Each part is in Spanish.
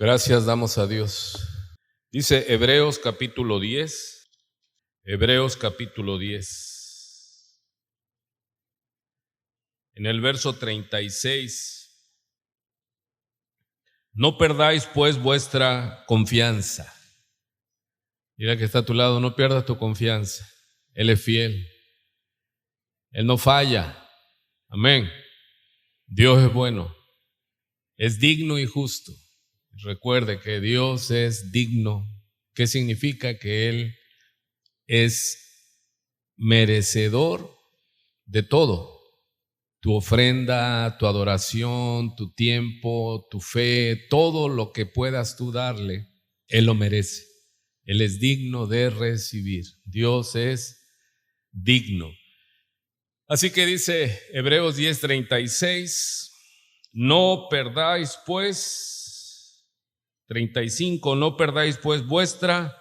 Gracias damos a Dios. Dice Hebreos capítulo 10. Hebreos capítulo 10. En el verso 36. No perdáis pues vuestra confianza. Mira que está a tu lado, no pierdas tu confianza. Él es fiel. Él no falla. Amén. Dios es bueno. Es digno y justo. Recuerde que Dios es digno. ¿Qué significa? Que Él es merecedor de todo. Tu ofrenda, tu adoración, tu tiempo, tu fe, todo lo que puedas tú darle, Él lo merece. Él es digno de recibir. Dios es digno. Así que dice Hebreos 10:36, no perdáis pues, 35, no perdáis pues vuestra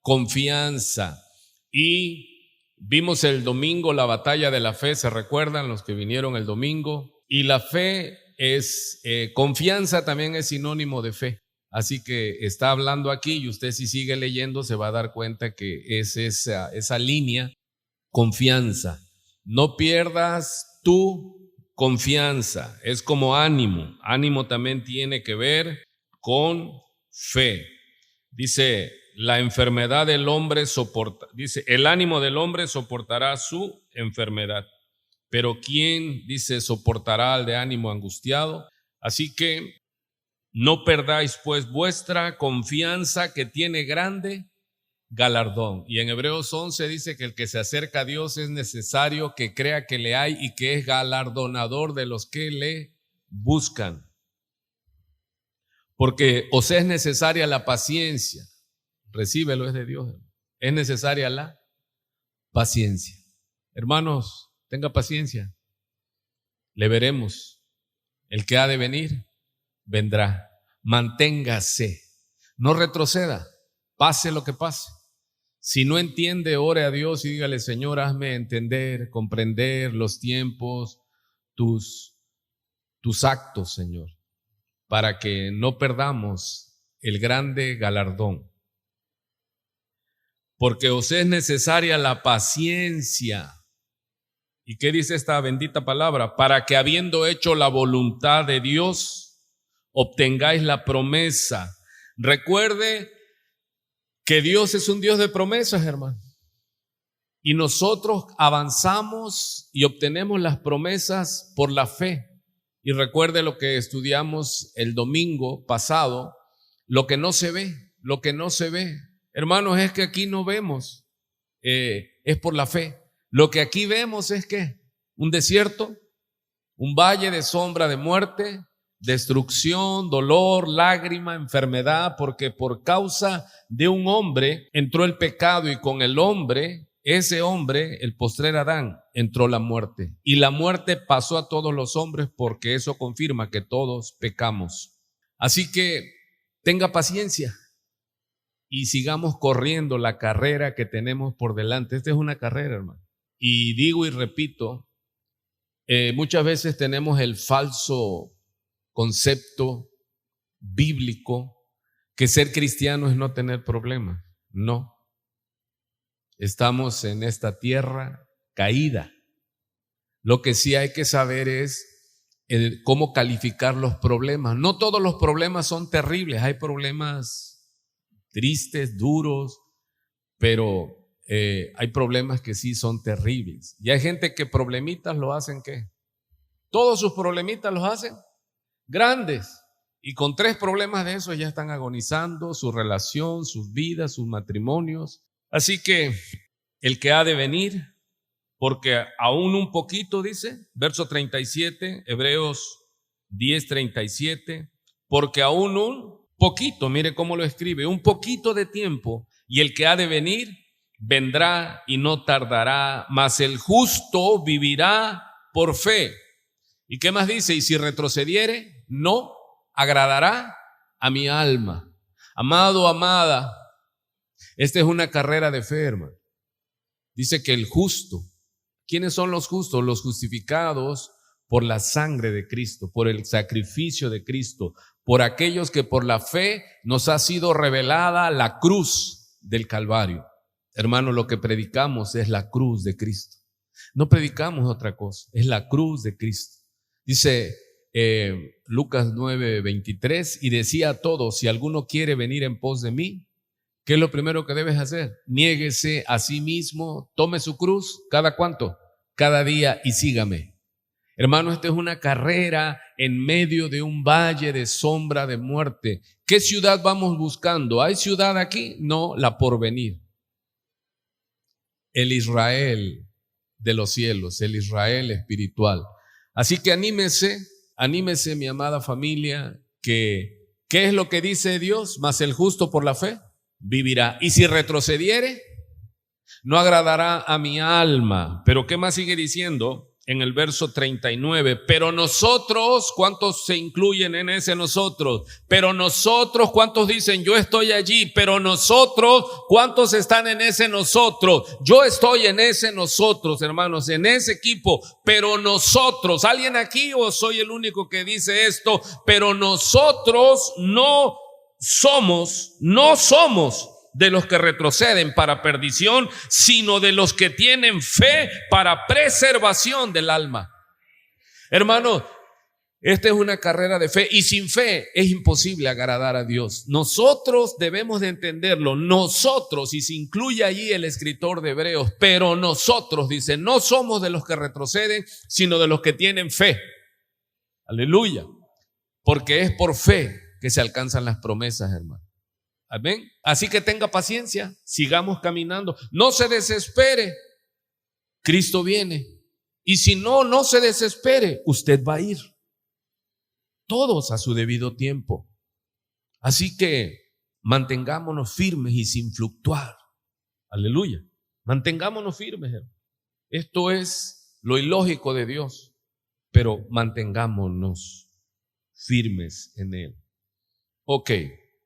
confianza. Y vimos el domingo la batalla de la fe, ¿se recuerdan los que vinieron el domingo? Y la fe es, confianza también es sinónimo de fe. Así que está hablando aquí y usted si sigue leyendo se va a dar cuenta que es esa línea, confianza. No pierdas tu confianza, es como ánimo. Ánimo también tiene que ver con fe. Dice, la enfermedad del hombre soporta, dice, el ánimo del hombre soportará su enfermedad, pero ¿quién, dice, soportará al de ánimo angustiado? Así que no perdáis pues vuestra confianza, que tiene grande galardón. Y en Hebreos 11 dice que el que se acerca a Dios es necesario que crea que le hay y que es galardonador de los que le buscan. Porque os es necesaria la paciencia, recíbelo, es de Dios. Es necesaria la paciencia. Hermanos, tenga paciencia. Le veremos. El que ha de venir, vendrá. Manténgase. No retroceda. Pase lo que pase. Si no entiende, ore a Dios y dígale, Señor, hazme entender, comprender los tiempos, tus actos, Señor, para que no perdamos el grande galardón. Porque os es necesaria la paciencia. ¿Y qué dice esta bendita palabra? Para que habiendo hecho la voluntad de Dios, obtengáis la promesa. Recuerde que Dios es un Dios de promesas, hermano. Y nosotros avanzamos y obtenemos las promesas por la fe. Y recuerde lo que estudiamos el domingo pasado, lo que no se ve, lo que no se ve. Hermanos, es que aquí no vemos, es por la fe. Lo que aquí vemos es que un desierto, un valle de sombra de muerte, destrucción, dolor, lágrima, enfermedad, porque por causa de un hombre entró el pecado y con el hombre, ese hombre, el postrer Adán, entró la muerte. Y la muerte pasó a todos los hombres porque eso confirma que todos pecamos. Así que tenga paciencia y sigamos corriendo la carrera que tenemos por delante. Esta es una carrera, hermano. Y digo y repito, muchas veces tenemos el falso concepto bíblico que ser cristiano es no tener problemas. No. Estamos en esta tierra caída. Lo que sí hay que saber es cómo calificar los problemas. No todos los problemas son terribles, hay problemas tristes, duros, pero hay problemas que sí son terribles. Y hay gente que problemitas lo hacen ¿qué? Todos sus problemitas los hacen grandes. Y con 3 problemas de esos ya están agonizando su relación, sus vidas, sus matrimonios. Así que el que ha de venir, porque aún un poquito, dice, verso 37, Hebreos 10:37, porque aún un poquito, mire cómo lo escribe, un poquito de tiempo, y el que ha de venir vendrá y no tardará, mas el justo vivirá por fe. ¿Y qué más dice? Y si retrocediere, no agradará a mi alma. Amado, amada, esta es una carrera de fe, hermano. Dice que el justo, ¿quiénes son los justos? Los justificados por la sangre de Cristo, por el sacrificio de Cristo, por aquellos que por la fe nos ha sido revelada la cruz del Calvario. Hermano, lo que predicamos es la cruz de Cristo. No predicamos otra cosa, es la cruz de Cristo. Dice Lucas 9:23, y decía a todos: si alguno quiere venir en pos de mí, ¿qué es lo primero que debes hacer? Niéguese a sí mismo, tome su cruz, ¿cada cuánto? Cada día, y sígame. Hermano, esta es una carrera en medio de un valle de sombra de muerte. ¿Qué ciudad vamos buscando? ¿Hay ciudad aquí? No, la porvenir. El Israel de los cielos, el Israel espiritual. Así que anímese mi amada familia, que ¿qué es lo que dice Dios? Mas el justo por la fe vivirá. Y si retrocediere, no agradará a mi alma. Pero ¿qué más sigue diciendo? En el verso 39, pero nosotros, ¿cuántos se incluyen en ese nosotros? Pero nosotros, ¿cuántos dicen yo estoy allí? Pero nosotros, ¿cuántos están en ese nosotros? Yo estoy en ese nosotros, hermanos, en ese equipo. Pero nosotros, ¿alguien aquí o soy el único que dice esto? Pero nosotros no somos de los que retroceden para perdición, sino de los que tienen fe para preservación del alma. Hermano, esta es una carrera de fe, y sin fe es imposible agradar a Dios. Nosotros debemos de entenderlo, nosotros, y se incluye allí el escritor de Hebreos, pero nosotros, dice, no somos de los que retroceden, sino de los que tienen fe. Aleluya. Porque es por fe que se alcanzan las promesas, hermano. Amén. Así que tenga paciencia, sigamos caminando, no se desespere, Cristo viene, y si no se desespere, usted va a ir, todos a su debido tiempo. Así que mantengámonos firmes y sin fluctuar. Aleluya. Mantengámonos firmes, hermano. Esto es lo ilógico de Dios, pero mantengámonos firmes en Él. Ok.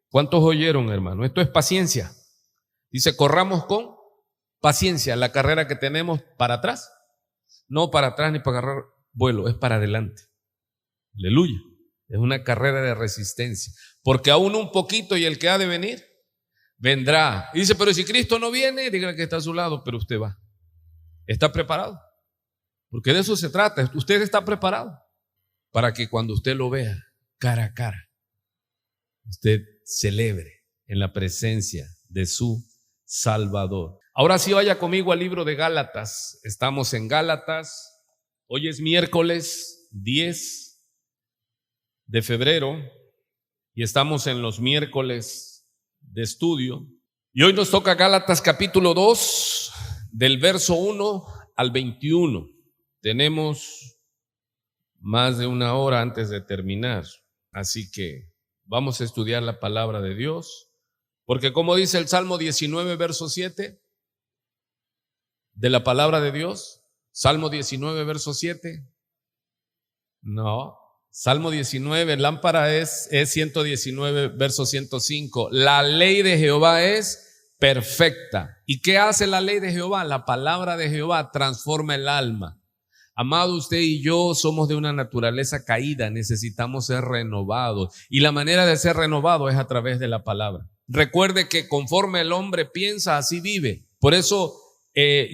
¿Cuántos oyeron, hermano? Esto es paciencia. Dice, corramos con paciencia la carrera que tenemos para atrás. No para atrás ni para agarrar vuelo, es para adelante. Aleluya. Es una carrera de resistencia. Porque aún un poquito y el que ha de venir, vendrá. Y dice, pero si Cristo no viene, dígale que está a su lado, pero usted va. ¿Está preparado? Porque de eso se trata. Usted está preparado para que cuando usted lo vea cara a cara, usted celebre en la presencia de su Salvador. Ahora sí, vaya conmigo al libro de Gálatas. Estamos en Gálatas. Hoy es miércoles 10 de febrero y estamos en los miércoles de estudio. Y hoy nos toca Gálatas capítulo 2, del verso 1 al 21. Tenemos más de una hora antes de terminar, así que vamos a estudiar la palabra de Dios, porque como dice el Salmo 19, verso 7, de la palabra de Dios, Salmo 19, verso 7, no, Salmo 19, lámpara es 119, verso 105, la ley de Jehová es perfecta. ¿Y qué hace la ley de Jehová? La palabra de Jehová transforma el alma. Amado, usted y yo somos de una naturaleza caída, necesitamos ser renovados, y la manera de ser renovado es a través de la palabra. Recuerde que conforme el hombre piensa, así vive. Por eso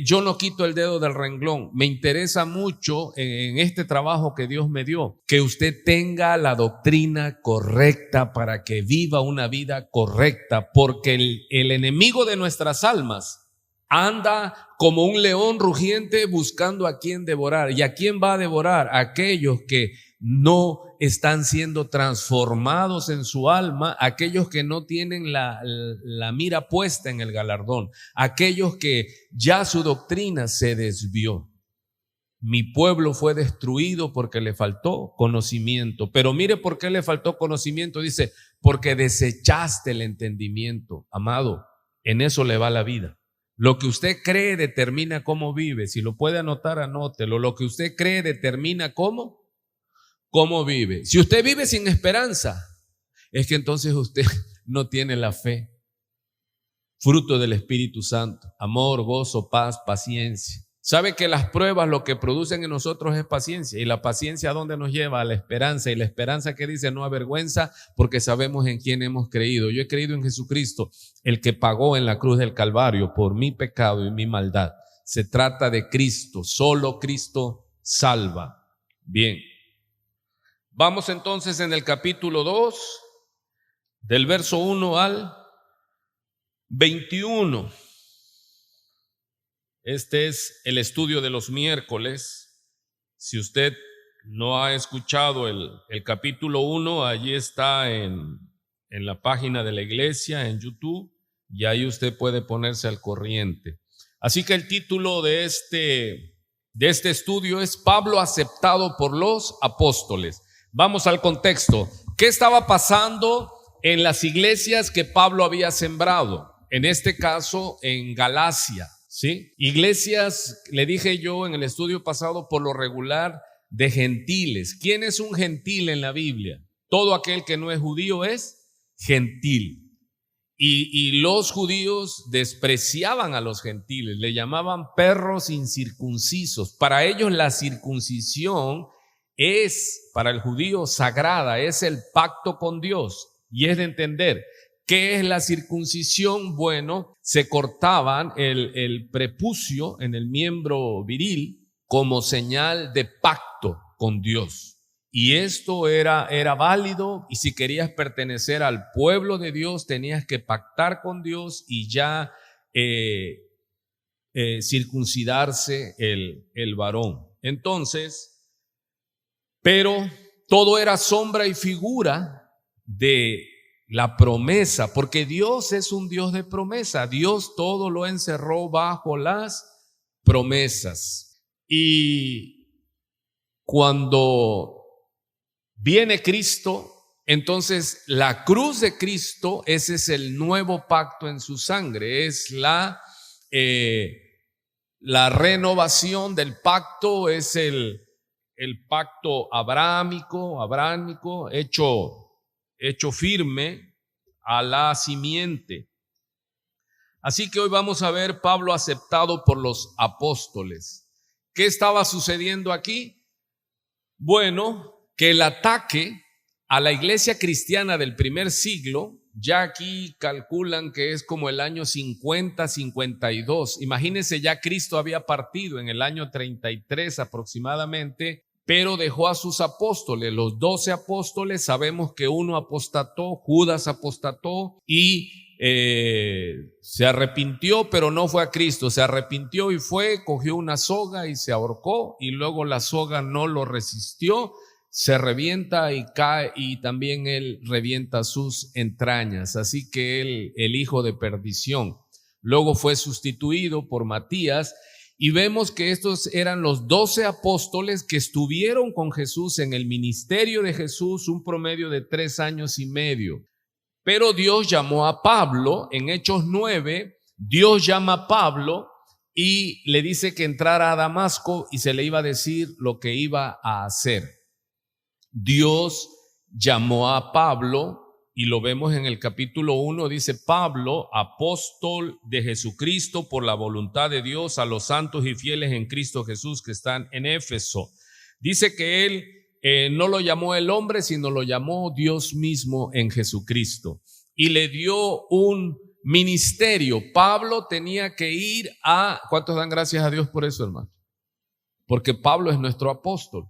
yo no quito el dedo del renglón. Me interesa mucho en este trabajo que Dios me dio, que usted tenga la doctrina correcta para que viva una vida correcta, porque el enemigo de nuestras almas anda como un león rugiente buscando a quién devorar. ¿Y a quién va a devorar? A aquellos que no están siendo transformados en su alma, aquellos que no tienen la mira puesta en el galardón, aquellos que ya su doctrina se desvió. Mi pueblo fue destruido porque le faltó conocimiento. Pero mire por qué le faltó conocimiento. Dice, porque desechaste el entendimiento. Amado, en eso le va la vida. Lo que usted cree determina cómo vive. Si lo puede anotar, anótelo. Lo que usted cree determina cómo vive. Si usted vive sin esperanza, es que entonces usted no tiene la fe. Fruto del Espíritu Santo: amor, gozo, paz, paciencia, Sabe que las pruebas lo que producen en nosotros es paciencia. ¿Y la paciencia a dónde nos lleva? A la esperanza. Y la esperanza que dice no avergüenza, porque sabemos en quién hemos creído. Yo he creído en Jesucristo, el que pagó en la cruz del Calvario por mi pecado y mi maldad. Se trata de Cristo. Solo Cristo salva. Bien. Vamos entonces en el capítulo 2, del verso 1 al 21. Este es el estudio de los miércoles. Si usted no ha escuchado el capítulo 1, allí está en la página de la iglesia, en YouTube, y ahí usted puede ponerse al corriente. Así que el título de este estudio es Pablo aceptado por los apóstoles. Vamos al contexto. ¿Qué estaba pasando en las iglesias que Pablo había sembrado? En este caso, en Galacia. ¿Sí? Iglesias, le dije yo en el estudio pasado, por lo regular de gentiles. ¿Quién es un gentil en la Biblia? Todo aquel que no es judío es gentil. Y los judíos despreciaban a los gentiles, le llamaban perros incircuncisos. Para ellos la circuncisión es, para el judío, sagrada, es el pacto con Dios. Y es de entender. ¿Qué es la circuncisión? Bueno, se cortaban el prepucio en el miembro viril como señal de pacto con Dios. Y esto era válido, y si querías pertenecer al pueblo de Dios, tenías que pactar con Dios y ya circuncidarse el varón. Entonces, pero todo era sombra y figura de la promesa, porque Dios es un Dios de promesa. Dios todo lo encerró bajo las promesas. Y cuando viene Cristo, entonces la cruz de Cristo, ese es el nuevo pacto en su sangre, es la renovación del pacto, es el pacto abrámico hecho firme a la simiente. Así que hoy vamos a ver Pablo aceptado por los apóstoles. ¿Qué estaba sucediendo aquí? Bueno, que el ataque a la iglesia cristiana del primer siglo, ya aquí calculan que es como el año 50, 52. Imagínense, ya Cristo había partido en el año 33 aproximadamente, pero dejó a sus apóstoles, los 12 apóstoles. Sabemos que uno apostató, Judas apostató y se arrepintió, pero no fue a Cristo. Se arrepintió y cogió una soga y se ahorcó, y luego la soga no lo resistió, se revienta y cae, y también él revienta sus entrañas. Así que él, el hijo de perdición, luego fue sustituido por Matías. Y vemos que estos eran los 12 apóstoles que estuvieron con Jesús en el ministerio de Jesús un promedio de 3 años y medio. Pero Dios llamó a Pablo, en Hechos 9, Dios llama a Pablo y le dice que entrara a Damasco y se le iba a decir lo que iba a hacer. Dios llamó a Pablo, y lo vemos en el capítulo 1, dice: Pablo, apóstol de Jesucristo por la voluntad de Dios, a los santos y fieles en Cristo Jesús que están en Éfeso. Dice que él no lo llamó el hombre, sino lo llamó Dios mismo en Jesucristo, y le dio un ministerio. Pablo tenía que ir a... ¿Cuántos dan gracias a Dios por eso, hermano? Porque Pablo es nuestro apóstol.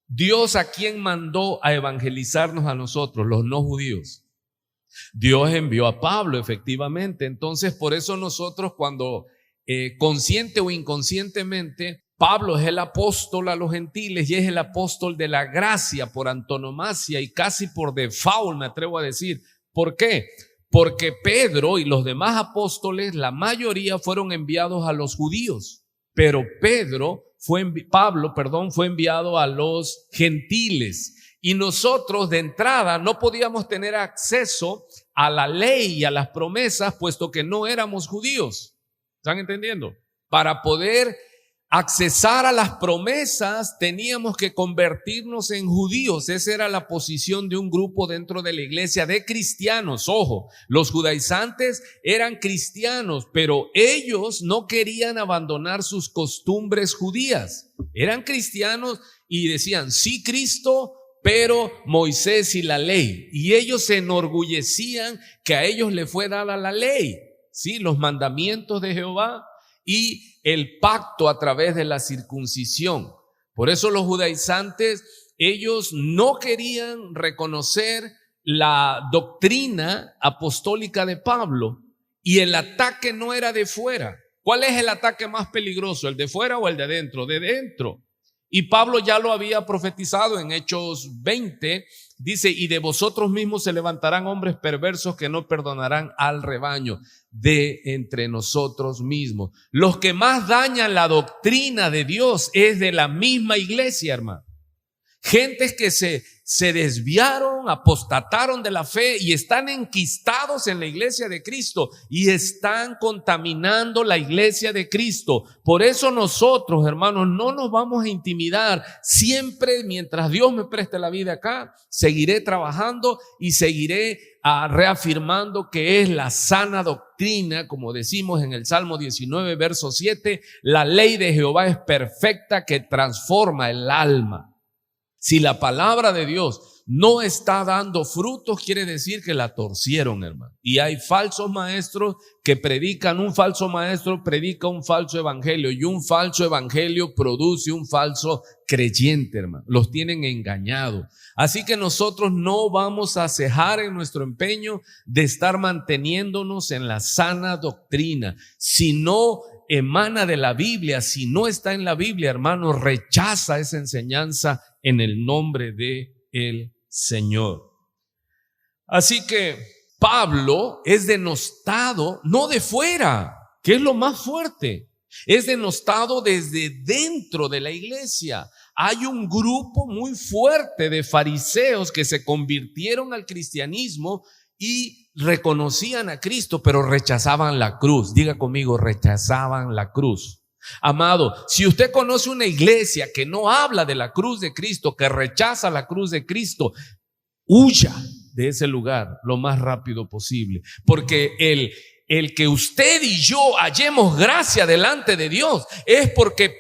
Dios, ¿a quién mandó a evangelizarnos a nosotros, los no judíos? Dios envió a Pablo, efectivamente. Entonces, por eso nosotros, cuando consciente o inconscientemente, Pablo es el apóstol a los gentiles y es el apóstol de la gracia por antonomasia y casi por default, me atrevo a decir. ¿Por qué? Porque Pedro y los demás apóstoles, la mayoría fueron enviados a los judíos, pero Pablo fue enviado a los gentiles. Y nosotros de entrada no podíamos tener acceso a la ley y a las promesas, puesto que no éramos judíos. ¿Están entendiendo? Para poder accesar a las promesas, teníamos que convertirnos en judíos. Esa era la posición de un grupo dentro de la iglesia de cristianos. Ojo, los judaizantes eran cristianos, pero ellos no querían abandonar sus costumbres judías. Eran cristianos y decían, sí, Cristo, pero Moisés y la ley. Y ellos se enorgullecían que a ellos les fue dada la ley, ¿sí? Los mandamientos de Jehová y el pacto a través de la circuncisión. Por eso los judaizantes, ellos no querían reconocer la doctrina apostólica de Pablo, y el ataque no era de fuera. ¿Cuál es el ataque más peligroso? ¿El de fuera o el de adentro? De dentro. Y Pablo ya lo había profetizado en Hechos 20, dice, y de vosotros mismos se levantarán hombres perversos que no perdonarán al rebaño, de entre nosotros mismos. Los que más dañan la doctrina de Dios es de la misma iglesia, hermano. Gentes que se desviaron, apostataron de la fe y están enquistados en la iglesia de Cristo y están contaminando la iglesia de Cristo. Por eso nosotros, hermanos, no nos vamos a intimidar. Siempre, mientras Dios me preste la vida acá, seguiré trabajando y seguiré reafirmando que es la sana doctrina, como decimos en el Salmo 19, verso 7, la ley de Jehová es perfecta que transforma el alma. Si la palabra de Dios no está dando frutos, quiere decir que la torcieron, hermano. Y hay falsos maestros que predican, un falso maestro predica un falso evangelio, y un falso evangelio produce un falso creyente, hermano. Los tienen engañados. Así que nosotros no vamos a cejar en nuestro empeño de estar manteniéndonos en la sana doctrina. Si no emana de la Biblia, si no está en la Biblia, hermano, rechaza esa enseñanza en el nombre de el Señor. Así que Pablo es denostado, no de fuera, que es lo más fuerte, es denostado desde dentro de la iglesia. Hay un grupo muy fuerte de fariseos que se convirtieron al cristianismo y reconocían a Cristo, pero rechazaban la cruz. Diga conmigo, rechazaban la cruz. Amado, si usted conoce una iglesia que no habla de la cruz de Cristo, que rechaza la cruz de Cristo, huya de ese lugar lo más rápido posible, porque el que usted y yo hallemos gracia delante de Dios es porque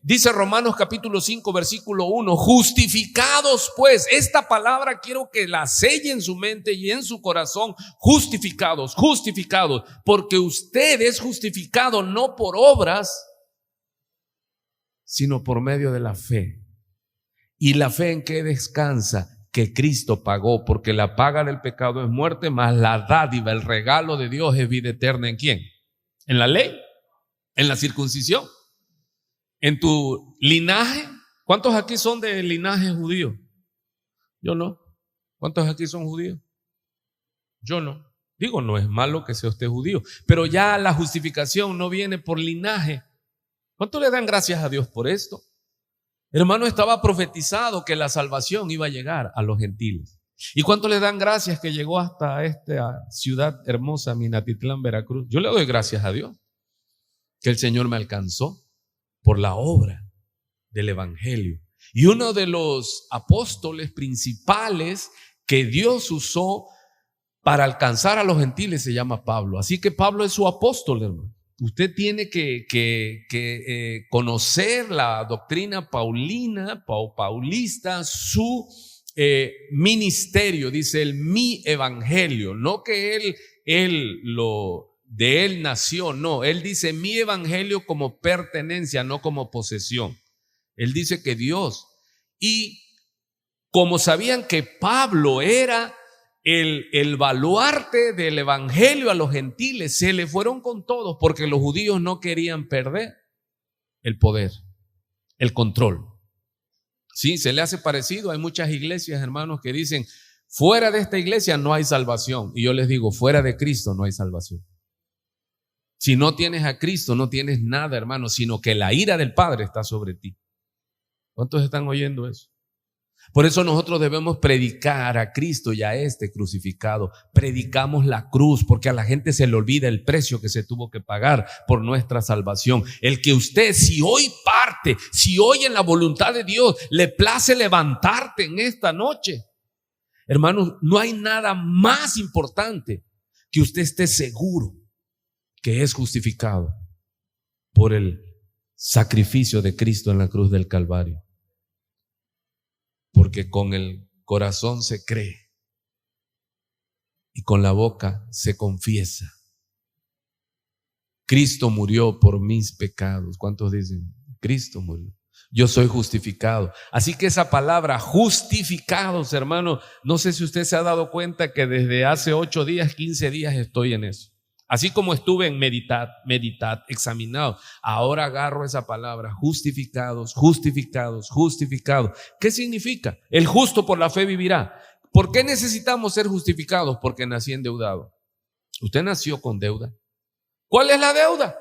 dice Romanos capítulo 5 versículo 1, justificados pues, esta palabra quiero que la selle en su mente y en su corazón, justificados, porque usted es justificado no por obras, sino por medio de la fe. ¿Y la fe en qué descansa? Que Cristo pagó, porque la paga del pecado es muerte, mas la dádiva, el regalo de Dios es vida eterna. ¿En quién? ¿En la ley? ¿En la circuncisión? ¿En tu linaje? ¿Cuántos aquí son de linaje judío? Yo no. ¿Cuántos aquí son judíos? Yo no. Digo, no es malo que sea usted judío, pero ya la justificación no viene por linaje. ¿Cuánto le dan gracias a Dios por esto? Hermano, estaba profetizado que la salvación iba a llegar a los gentiles. ¿Y cuánto le dan gracias que llegó hasta esta ciudad hermosa, Minatitlán, Veracruz? Yo le doy gracias a Dios que el Señor me alcanzó por la obra del evangelio. Y uno de los apóstoles principales que Dios usó para alcanzar a los gentiles se llama Pablo. Así que Pablo es su apóstol, hermano. Usted tiene que conocer la doctrina paulista, su ministerio, dice él, mi evangelio, no que de él nació, no, él dice mi evangelio como pertenencia, no como posesión. Él dice que Dios, y como sabían que Pablo era el baluarte del evangelio a los gentiles, se le fueron con todos porque los judíos no querían perder el poder, el control. Sí, se le hace parecido. Hay muchas iglesias, hermanos, que dicen fuera de esta iglesia no hay salvación, y yo les digo, fuera de Cristo no hay salvación. Si no tienes a Cristo no tienes nada, hermano, sino que la ira del Padre está sobre ti. ¿Cuántos están oyendo eso? Por eso nosotros debemos predicar a Cristo y a este crucificado. Predicamos la cruz porque a la gente se le olvida el precio que se tuvo que pagar por nuestra salvación. El que usted, si hoy parte, si hoy en la voluntad de Dios le place levantarte en esta noche, hermanos, no hay nada más importante que usted esté seguro que es justificado por el sacrificio de Cristo en la cruz del Calvario. Porque con el corazón se cree y con la boca se confiesa. Cristo murió por mis pecados. ¿Cuántos dicen? Cristo murió. Yo soy justificado. Así que esa palabra justificados, hermano, no sé si usted se ha dado cuenta que desde hace 8 días, 15 días estoy en eso. Así como estuve en meditar, examinado, ahora agarro esa palabra, justificados, justificados, justificados. ¿Qué significa? El justo por la fe vivirá. ¿Por qué necesitamos ser justificados? Porque nací endeudado. Usted nació con deuda. ¿Cuál es la deuda?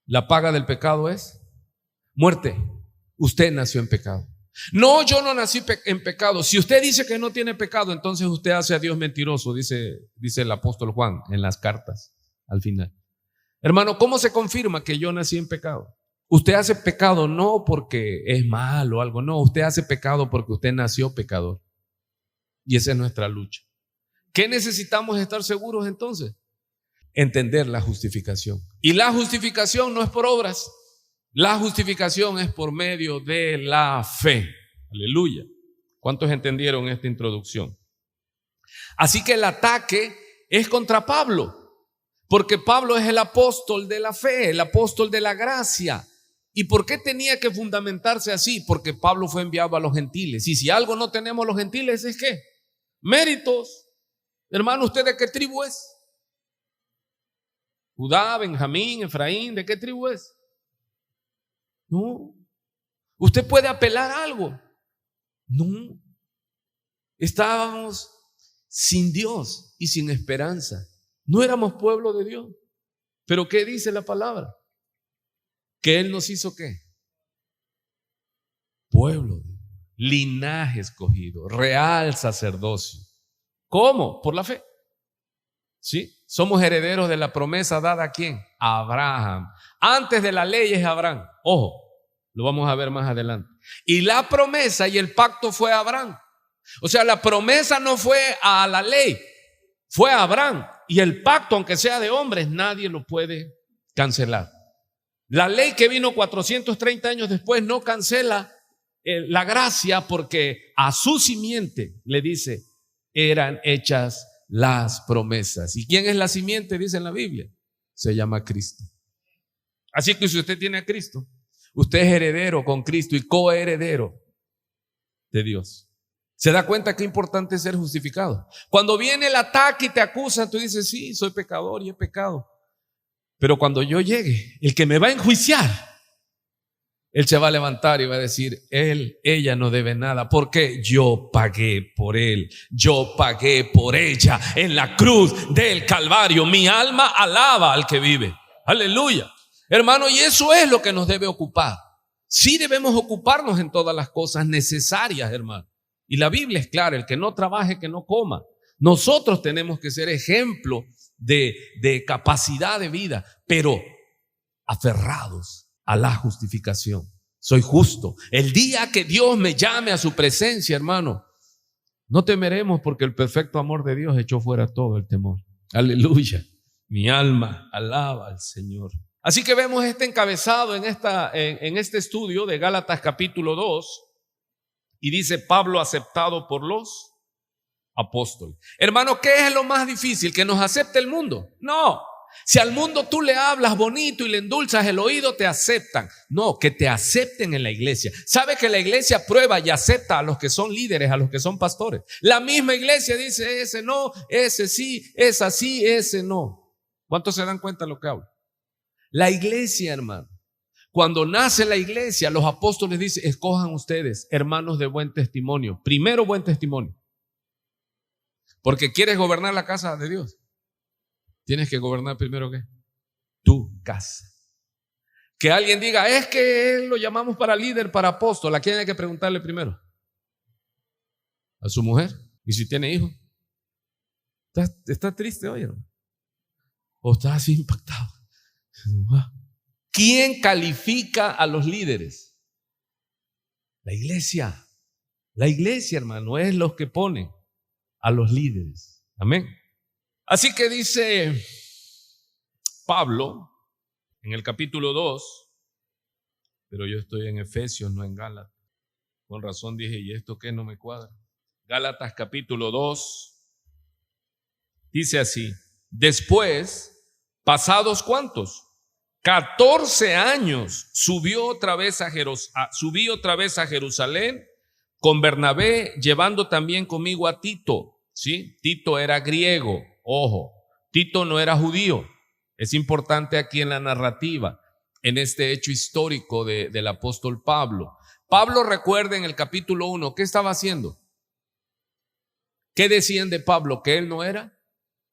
La paga del pecado es muerte. Usted nació en pecado. No, yo no nací en pecado. Si usted dice que no tiene pecado, entonces usted hace a Dios mentiroso, dice el apóstol Juan en las cartas al final. Hermano, ¿cómo se confirma que yo nací en pecado? Usted hace pecado no porque es malo o algo, no, usted hace pecado porque usted nació pecador. Y esa es nuestra lucha. ¿Qué necesitamos estar seguros entonces? Entender la justificación. Y la justificación no es por obras. La justificación es por medio de la fe. Aleluya. ¿Cuántos entendieron esta introducción? Así que el ataque es contra Pablo, porque Pablo es el apóstol de la fe, el apóstol de la gracia. ¿Y por qué tenía que fundamentarse así? Porque Pablo fue enviado a los gentiles. Y si algo no tenemos los gentiles es ¿qué? Méritos. Hermano, ¿usted de qué tribu es? Judá, Benjamín, Efraín, ¿de qué tribu es? No. ¿Usted puede apelar a algo? No. Estábamos sin Dios y sin esperanza. No éramos pueblo de Dios. ¿Pero qué dice la palabra? Que Él nos hizo ¿qué? Pueblo, linaje escogido, real sacerdocio. ¿Cómo? Por la fe. ¿Sí? Somos herederos de la promesa dada ¿a quién? A Abraham. Antes de la ley es Abraham. Ojo, lo vamos a ver más adelante. Y la promesa y el pacto fue a Abraham. O sea, la promesa no fue a la ley, fue a Abraham. Y el pacto, aunque sea de hombres, nadie lo puede cancelar. La ley que vino 430 años después no cancela la gracia, porque a su simiente, le dice, eran hechas las promesas. ¿Y quién es la simiente? Dice en la Biblia. Se llama Cristo. Así que si usted tiene a Cristo, usted es heredero con Cristo y coheredero de Dios. ¿Se da cuenta qué importante es ser justificado? Cuando viene el ataque y te acusan, tú dices, sí, soy pecador y he pecado. Pero cuando yo llegue, el que me va a enjuiciar, él se va a levantar y va a decir, ella no debe nada, porque yo pagué por él, yo pagué por ella en la cruz del Calvario. Mi alma alaba al que vive. Aleluya. Hermano, y eso es lo que nos debe ocupar. Sí debemos ocuparnos en todas las cosas necesarias, hermano. Y la Biblia es clara, el que no trabaje, que no coma. Nosotros tenemos que ser ejemplo de capacidad de vida, pero aferrados a la justificación. Soy justo. El día que Dios me llame a su presencia, hermano, no temeremos, porque el perfecto amor de Dios echó fuera todo el temor. Aleluya. Mi alma alaba al Señor. Así que vemos este encabezado en este estudio de Gálatas capítulo 2, y dice Pablo aceptado por los apóstoles. Hermano, ¿qué es lo más difícil? ¿Que nos acepte el mundo? No. Si al mundo tú le hablas bonito y le endulzas el oído, te aceptan. No, que te acepten en la iglesia. ¿Sabe que la iglesia prueba y acepta a los que son líderes, a los que son pastores? La misma iglesia dice, ese no, ese sí, esa sí, ese no. ¿Cuántos se dan cuenta de lo que hablo? La iglesia, hermano, cuando nace la iglesia, los apóstoles dicen, escojan ustedes hermanos de buen testimonio. Primero, buen testimonio. Porque quieres gobernar la casa de Dios. Tienes que gobernar primero ¿qué? Tu casa. Que alguien diga, es que él lo llamamos para líder, para apóstol. ¿A quién hay que preguntarle primero? A su mujer. ¿Y si tiene hijos? ¿Está triste hoy, hermano? ¿O está así impactado? ¿Quién califica a los líderes? La iglesia. La iglesia, hermano, es los que ponen a los líderes. Amén. Así que dice Pablo en el capítulo 2, pero yo estoy en Efesios, no en Gálatas. Con razón dije, ¿y esto qué no me cuadra? Gálatas capítulo 2 dice así: después, pasados ¿cuántos? 14 años, subí otra vez a Jerusalén con Bernabé, llevando también conmigo a Tito. ¿Sí? Tito era griego, ojo, Tito no era judío. Es importante aquí en la narrativa, en este hecho histórico del apóstol Pablo. Pablo, recuerda en el capítulo 1, ¿qué estaba haciendo? ¿Qué decían de Pablo? Que él no era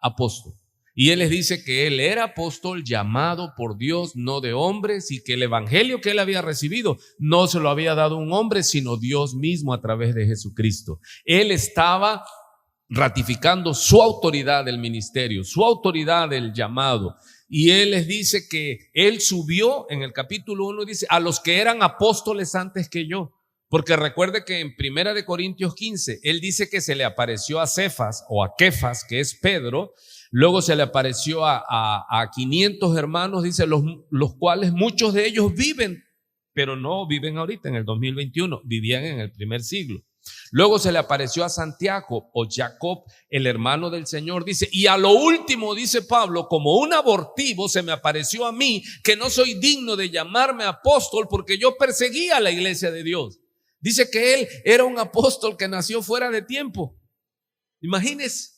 apóstol. Y él les dice que él era apóstol llamado por Dios, no de hombres, y que el evangelio que él había recibido no se lo había dado un hombre, sino Dios mismo a través de Jesucristo. Él estaba ratificando su autoridad del ministerio, su autoridad del llamado. Y él les dice que él subió, en el capítulo 1 dice, a los que eran apóstoles antes que yo. Porque recuerde que en 1 Corintios 15, él dice que se le apareció a Cefas o a Kefas, que es Pedro. Luego se le apareció a 500 hermanos, dice, los cuales muchos de ellos viven, pero no viven ahorita en el 2021, vivían en el primer siglo. Luego se le apareció a Santiago o Jacob, el hermano del Señor, dice, y a lo último, dice Pablo, como un abortivo se me apareció a mí, que no soy digno de llamarme apóstol porque yo perseguía a la iglesia de Dios. Dice que él era un apóstol que nació fuera de tiempo. Imagínense.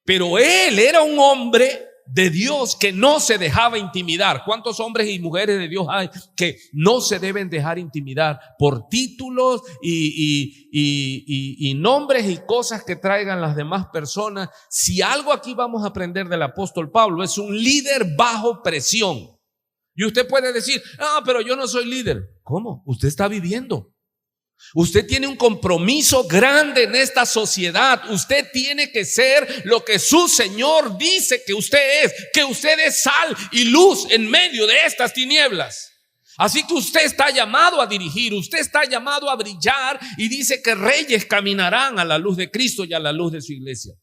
Pero él era un hombre de Dios que no se dejaba intimidar. ¿Cuántos hombres y mujeres de Dios hay que no se deben dejar intimidar por títulos y nombres y cosas que traigan las demás personas? Si algo aquí vamos a aprender del apóstol Pablo, es un líder bajo presión. Y usted puede decir, pero yo no soy líder. ¿Cómo? Usted está viviendo. Usted tiene un compromiso grande en esta sociedad. Usted tiene que ser lo que su Señor dice que usted es sal y luz en medio de estas tinieblas. Así que usted está llamado a dirigir, usted está llamado a brillar, y dice que reyes caminarán a la luz de Cristo y a la luz de su iglesia.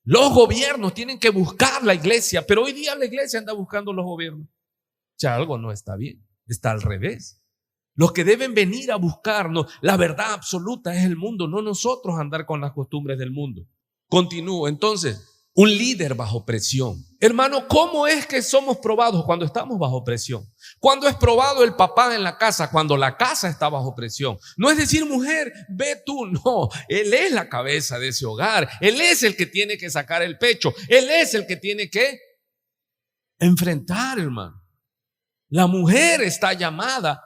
Los gobiernos tienen que buscar la iglesia, pero hoy día la iglesia anda buscando los gobiernos. Ya algo no está bien, está al revés. Los que deben venir a buscarnos la verdad absoluta es el mundo, no nosotros andar con las costumbres del mundo. Continúo. Entonces, un líder bajo presión. Hermano, ¿cómo es que somos probados? Cuando estamos bajo presión. ¿Cuándo es probado el papá en la casa? Cuando la casa está bajo presión. No es decir, mujer, ve tú. No, él es la cabeza de ese hogar. Él es el que tiene que sacar el pecho. Él es el que tiene que enfrentar, hermano. La mujer está llamada,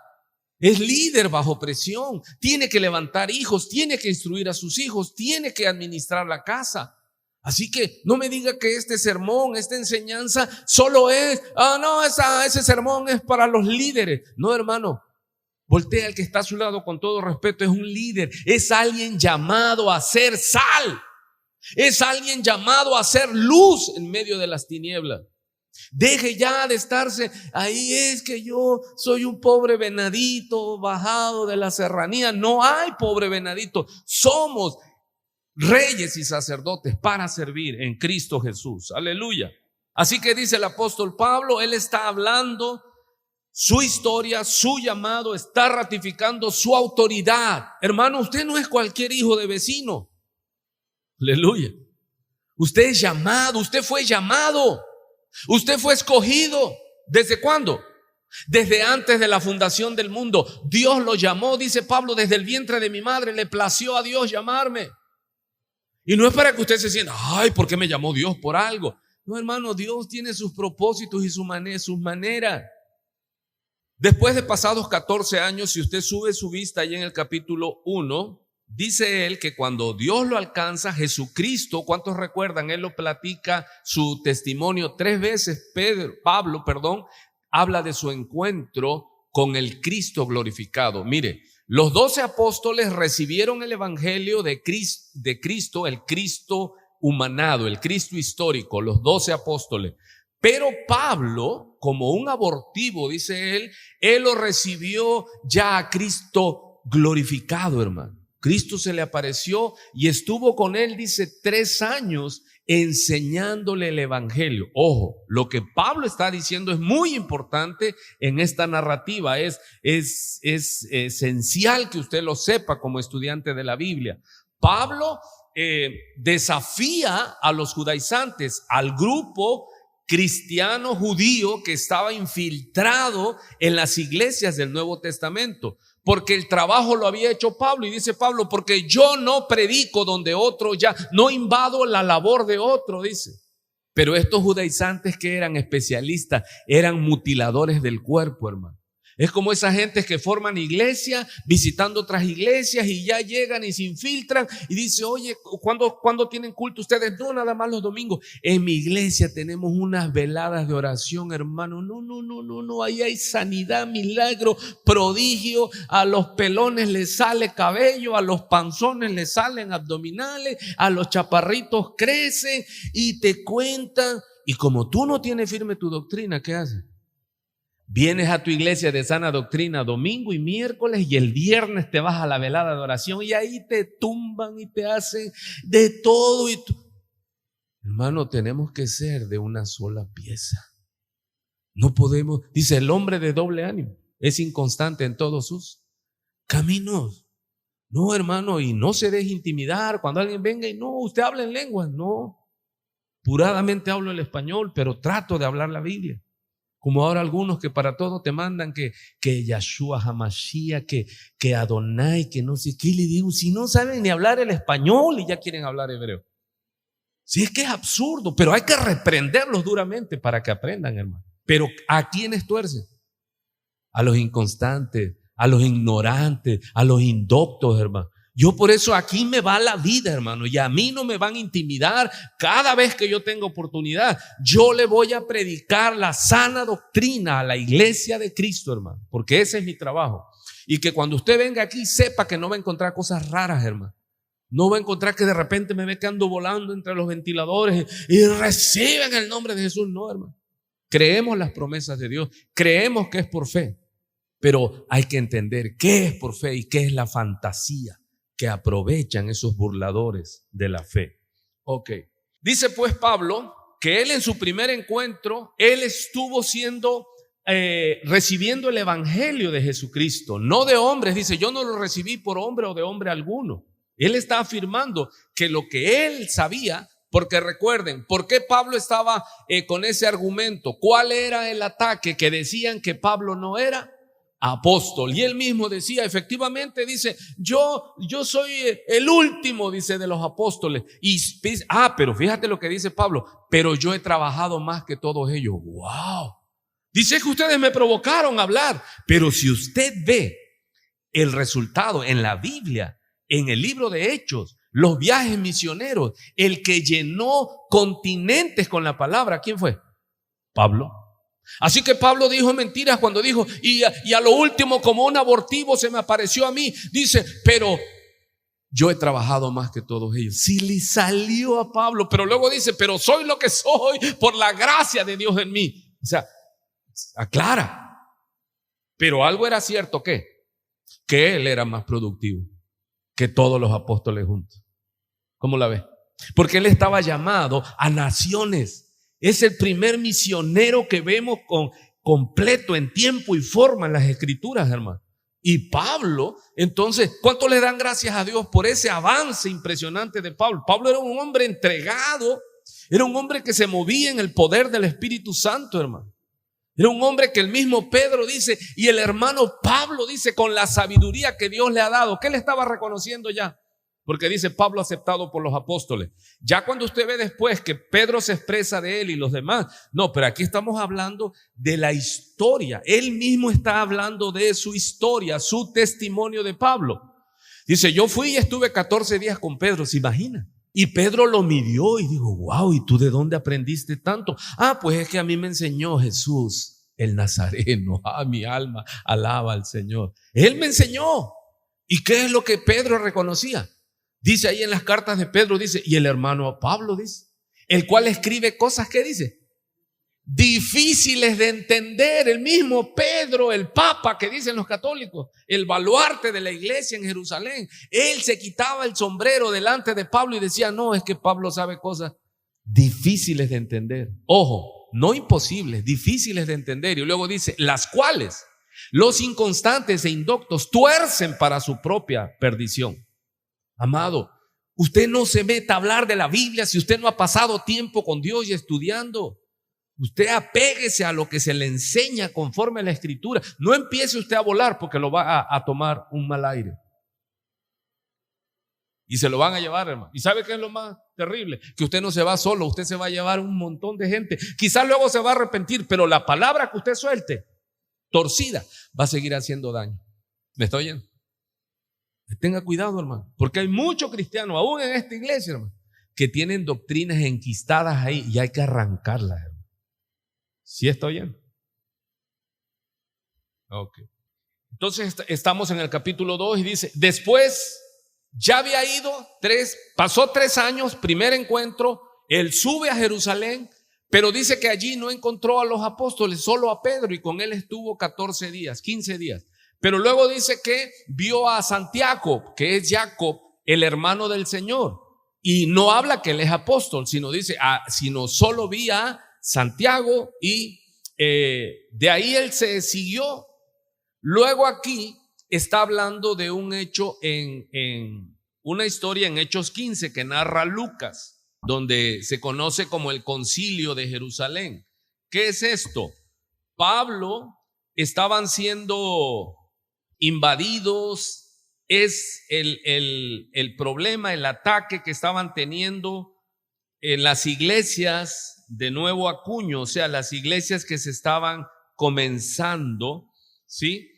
es líder bajo presión, tiene que levantar hijos, tiene que instruir a sus hijos, tiene que administrar la casa. Así que no me diga que este sermón, esta enseñanza solo es, ese sermón es para los líderes. No, hermano, voltea al que está a su lado con todo respeto, es un líder, es alguien llamado a ser sal, es alguien llamado a ser luz en medio de las tinieblas. Deje ya de estarse ahí, es que yo soy un pobre venadito bajado de la serranía. No hay pobre venadito, somos reyes y sacerdotes para servir en Cristo Jesús. Aleluya. Así que dice el apóstol Pablo, él está hablando su historia, su llamado, está ratificando su autoridad. Hermano, usted no es cualquier hijo de vecino. Aleluya. Usted es llamado, usted fue llamado. Usted fue escogido. ¿Desde cuándo? Desde antes de la fundación del mundo. Dios lo llamó, dice Pablo, desde el vientre de mi madre le plació a Dios llamarme. Y no es para que usted se sienta, ¿por qué me llamó Dios por algo? No, hermano, Dios tiene sus propósitos y sus maneras. Después de pasados 14 años, si usted sube su vista ahí en el capítulo 1, dice él que cuando Dios lo alcanza, Jesucristo, ¿cuántos recuerdan? Él lo platica su testimonio 3 veces, Pablo, habla de su encuentro con el Cristo glorificado. Mire, los 12 apóstoles recibieron el evangelio de Cristo, el Cristo humanado, el Cristo histórico, los 12 apóstoles. Pero Pablo, como un abortivo, dice él lo recibió ya a Cristo glorificado, hermano. Cristo se le apareció y estuvo con él, dice, 3 años enseñándole el evangelio. Ojo, lo que Pablo está diciendo es muy importante en esta narrativa. Es esencial que usted lo sepa como estudiante de la Biblia. Pablo desafía a los judaizantes, al grupo cristiano judío que estaba infiltrado en las iglesias del Nuevo Testamento, porque el trabajo lo había hecho Pablo. Y dice Pablo, porque yo no predico donde otro ya, no invado la labor de otro, dice. Pero estos judaizantes que eran especialistas, eran mutiladores del cuerpo, hermano. Es como esa gente que forman iglesia, visitando otras iglesias y ya llegan y se infiltran y dice, oye, ¿cuándo tienen culto ustedes? No, nada más los domingos. En mi iglesia tenemos unas veladas de oración, hermano. No, ahí hay sanidad, milagro, prodigio. A los pelones les sale cabello, a los panzones les salen abdominales, a los chaparritos crecen y te cuentan. Y como tú no tienes firme tu doctrina, ¿qué haces? Vienes a tu iglesia de sana doctrina domingo y miércoles y el viernes te vas a la velada de oración y ahí te tumban y te hacen de todo. Hermano, tenemos que ser de una sola pieza. No podemos, dice, el hombre de doble ánimo es inconstante en todos sus caminos. No, hermano, y no se deje intimidar cuando alguien venga y no, usted habla en lenguas. No, puradamente hablo el español, pero trato de hablar la Biblia. Como ahora algunos que para todo te mandan que Yahshua Hamashiach, que Adonai, que no sé qué. Le digo, si no saben ni hablar el español y ya quieren hablar hebreo. Sí, es que es absurdo, pero hay que reprenderlos duramente para que aprendan, hermano. Pero ¿a quiénes tuercen? A los inconstantes, a los ignorantes, a los indoctos, hermano. Yo por eso aquí me va la vida, hermano, y a mí no me van a intimidar. Cada vez que yo tenga oportunidad, yo le voy a predicar la sana doctrina a la iglesia de Cristo, hermano, porque ese es mi trabajo. Y que cuando usted venga aquí sepa que no va a encontrar cosas raras, hermano. No va a encontrar que de repente me ve que ando volando entre los ventiladores y reciben el nombre de Jesús. No, hermano. Creemos las promesas de Dios, creemos que es por fe, pero hay que entender qué es por fe y qué es la fantasía que aprovechan esos burladores de la fe. Ok. Dice pues Pablo que él en su primer encuentro, él estuvo recibiendo el evangelio de Jesucristo, no de hombres. Dice, yo no lo recibí por hombre o de hombre alguno. Él está afirmando que lo que él sabía, porque recuerden, ¿por qué Pablo estaba con ese argumento? ¿Cuál era el ataque? Que decían que Pablo no era apóstol. Y él mismo decía, efectivamente, dice, yo soy el último, dice, de los apóstoles. Pero fíjate lo que dice Pablo, pero yo he trabajado más que todos ellos. ¡Wow! Dice que ustedes me provocaron a hablar, pero si usted ve el resultado en la Biblia, en el libro de Hechos, los viajes misioneros, el que llenó continentes con la palabra, ¿quién fue? Pablo. Así que Pablo dijo mentiras cuando dijo, y a lo último, como un abortivo se me apareció a mí. Dice, pero yo he trabajado más que todos ellos. Sí le salió a Pablo, pero luego dice, pero soy lo que soy por la gracia de Dios en mí. O sea, aclara. Pero algo era cierto, ¿qué? Que él era más productivo que todos los apóstoles juntos. ¿Cómo la ve? Porque él estaba llamado a naciones. Es el primer misionero que vemos completo en tiempo y forma en las escrituras, hermano. Y Pablo, entonces, ¿cuánto le dan gracias a Dios por ese avance impresionante de Pablo? Pablo era un hombre entregado, era un hombre que se movía en el poder del Espíritu Santo, hermano. Era un hombre que el mismo Pedro dice, y el hermano Pablo dice, con la sabiduría que Dios le ha dado, ¿qué le estaba reconociendo ya? Porque dice Pablo aceptado por los apóstoles. Ya cuando usted ve después que Pedro se expresa de él y los demás, no, pero aquí estamos hablando de la historia. Él mismo está hablando de su historia, su testimonio de Pablo. Dice, yo fui y estuve 14 días con Pedro, ¿se imagina? Y Pedro lo midió y dijo, wow, ¿y tú de dónde aprendiste tanto? Pues es que a mí me enseñó Jesús. el Nazareno. Mi alma alaba al Señor. Él me enseñó. ¿Y qué es lo que Pedro reconocía? Dice ahí en las cartas de Pedro, dice, y el hermano Pablo dice, el cual escribe cosas que dice, difíciles de entender. El mismo Pedro, el Papa que dicen los católicos, el baluarte de la iglesia en Jerusalén, él se quitaba el sombrero delante de Pablo y decía, no, es que Pablo sabe cosas difíciles de entender. Ojo, no imposibles, difíciles de entender. Y luego dice, las cuales los inconstantes e indoctos tuercen para su propia perdición. Amado, usted no se meta a hablar de la Biblia si usted no ha pasado tiempo con Dios y estudiando. Usted apéguese a lo que se le enseña conforme a la Escritura. No empiece usted a volar porque lo va a tomar un mal aire. Y se lo van a llevar, hermano. ¿Y sabe qué es lo más terrible? Que usted no se va solo, usted se va a llevar un montón de gente. Quizás luego se va a arrepentir, pero la palabra que usted suelte, torcida, va a seguir haciendo daño. ¿Me está oyendo? Tenga cuidado, hermano, porque hay muchos cristianos, aún en esta iglesia, hermano, que tienen doctrinas enquistadas ahí y hay que arrancarlas, hermano. ¿Sí está oyendo? Ok. Entonces estamos en el capítulo 2 y dice, después ya había ido pasó 3 años, primer encuentro, él sube a Jerusalén, pero dice que allí no encontró a los apóstoles, solo a Pedro, y con él estuvo 14 días, 15 días. Pero luego dice que vio a Santiago, que es Jacob, el hermano del Señor. Y no habla que él es apóstol, sino dice, sino solo vi a Santiago y de ahí él se siguió. Luego aquí está hablando de un hecho en una historia en Hechos 15 que narra Lucas, donde se conoce como el Concilio de Jerusalén. ¿Qué es esto? Pablo estaban siendo invadidos, es el problema, el ataque que estaban teniendo en las iglesias de nuevo acuño, o sea, las iglesias que se estaban comenzando, ¿sí?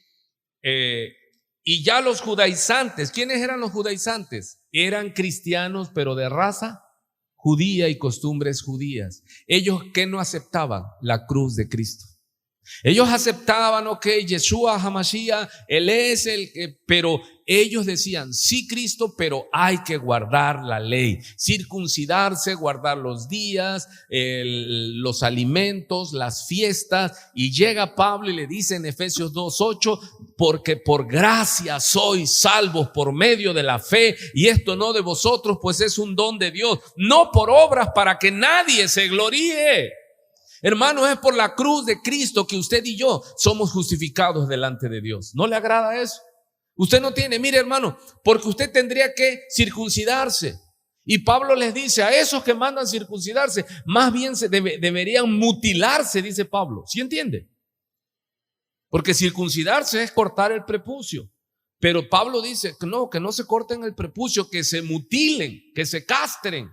Y ya los judaizantes, ¿quiénes eran los judaizantes? Eran cristianos, pero de raza judía y costumbres judías. Ellos, ¿qué no aceptaban? La cruz de Cristo. Ellos aceptaban, Yeshua HaMashiach, Él es pero ellos decían, sí Cristo, pero hay que guardar la ley, circuncidarse, guardar los días, los alimentos, las fiestas. Y llega Pablo y le dice en Efesios 2:8, porque por gracia sois salvos por medio de la fe, y esto no de vosotros, pues es un don de Dios, no por obras para que nadie se gloríe. Hermanos, es por la cruz de Cristo que usted y yo somos justificados delante de Dios. ¿No le agrada eso? Usted no tiene, mire hermano, porque usted tendría que circuncidarse. Y Pablo les dice a esos que mandan circuncidarse, más bien deberían mutilarse, dice Pablo. ¿Sí entiende? Porque circuncidarse es cortar el prepucio. Pero Pablo dice que no se corten el prepucio, que se mutilen, que se castren.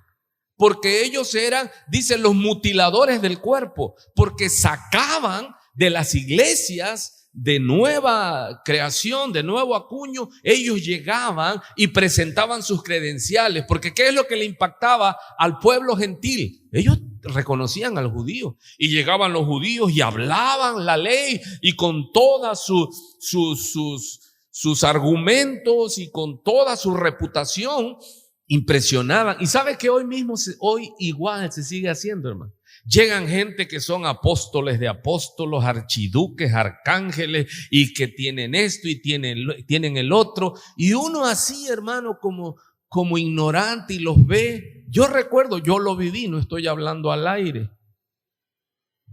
Porque ellos eran, dicen, los mutiladores del cuerpo, porque sacaban de las iglesias de nueva creación, de nuevo acuño, ellos llegaban y presentaban sus credenciales, porque ¿qué es lo que le impactaba al pueblo gentil? Ellos reconocían al judío y llegaban los judíos y hablaban la ley y con todas sus argumentos y con toda su reputación impresionaban. Y sabe que hoy mismo, hoy igual se sigue haciendo, hermano. Llegan gente que son apóstoles de apóstolos, archiduques, arcángeles, y que tienen esto y tienen el otro, y uno así, hermano, como ignorante, y los ve. Yo recuerdo, yo lo viví, no estoy hablando al aire.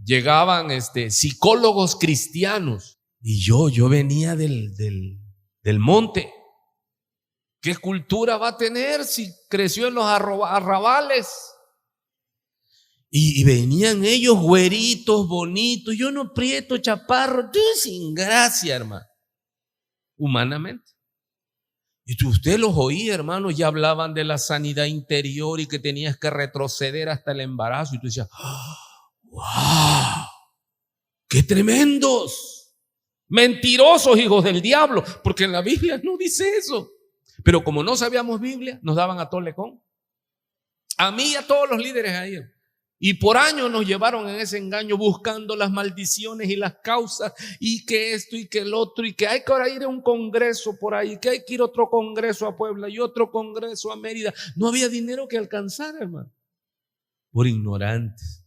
Llegaban psicólogos cristianos, y yo venía del monte. ¿Qué cultura va a tener si creció en los arrabales? Y venían ellos güeritos, bonitos, yo no prieto, chaparro, sin gracia, hermano, humanamente. Y usted los oía, hermano, ya hablaban de la sanidad interior y que tenías que retroceder hasta el embarazo. Y tú decías, ¡wow! ¡Qué tremendos! Mentirosos, hijos del diablo, porque en la Biblia no dice eso. Pero como no sabíamos Biblia, nos daban a tolecón. A mí y a todos los líderes ahí. Y por años nos llevaron en ese engaño buscando las maldiciones y las causas y que esto y que el otro y que hay que ahora ir a un congreso por ahí, que hay que ir a otro congreso a Puebla y otro congreso a Mérida. No había dinero que alcanzar, hermano, por ignorantes.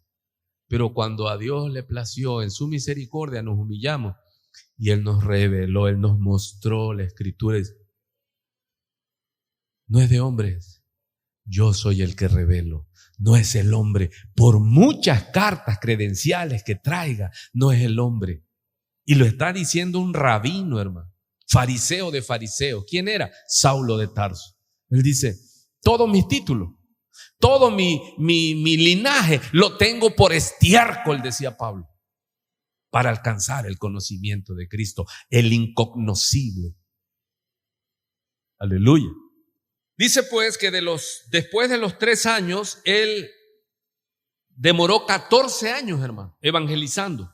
Pero cuando a Dios le plació, en su misericordia nos humillamos y Él nos reveló, Él nos mostró la Escritura. No es de hombres, yo soy el que revelo. No es el hombre, por muchas cartas credenciales que traiga, no es el hombre. Y lo está diciendo un rabino, hermano, fariseo de fariseos. ¿Quién era? Saulo de Tarso. Él dice, todos mis títulos, todo mi linaje lo tengo por estiércol, decía Pablo, para alcanzar el conocimiento de Cristo, el incognoscible. Aleluya. Dice pues que después de los 3 años, él demoró 14 años, hermano, evangelizando.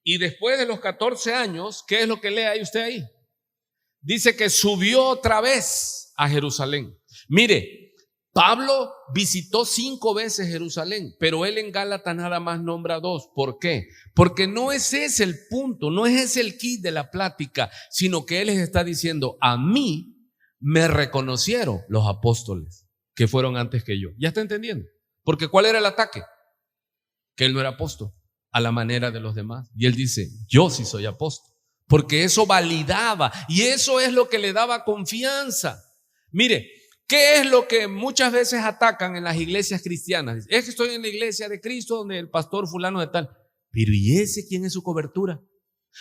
Y después de los 14 años, ¿qué es lo que lee ahí usted ahí? Dice que subió otra vez a Jerusalén. Mire, Pablo visitó 5 veces Jerusalén, pero él en Gálatas nada más nombra 2. ¿Por qué? Porque no es ese el punto, no es ese el kit de la plática, sino que él les está diciendo, a mí me reconocieron los apóstoles que fueron antes que yo. ¿Ya está entendiendo? Porque ¿cuál era el ataque? Que él no era apóstol a la manera de los demás. Y él dice, yo sí soy apóstol. Porque eso validaba y eso es lo que le daba confianza. Mire, ¿qué es lo que muchas veces atacan en las iglesias cristianas? Es que estoy en la iglesia de Cristo donde el pastor fulano de tal. Pero ¿y ese quién es su cobertura?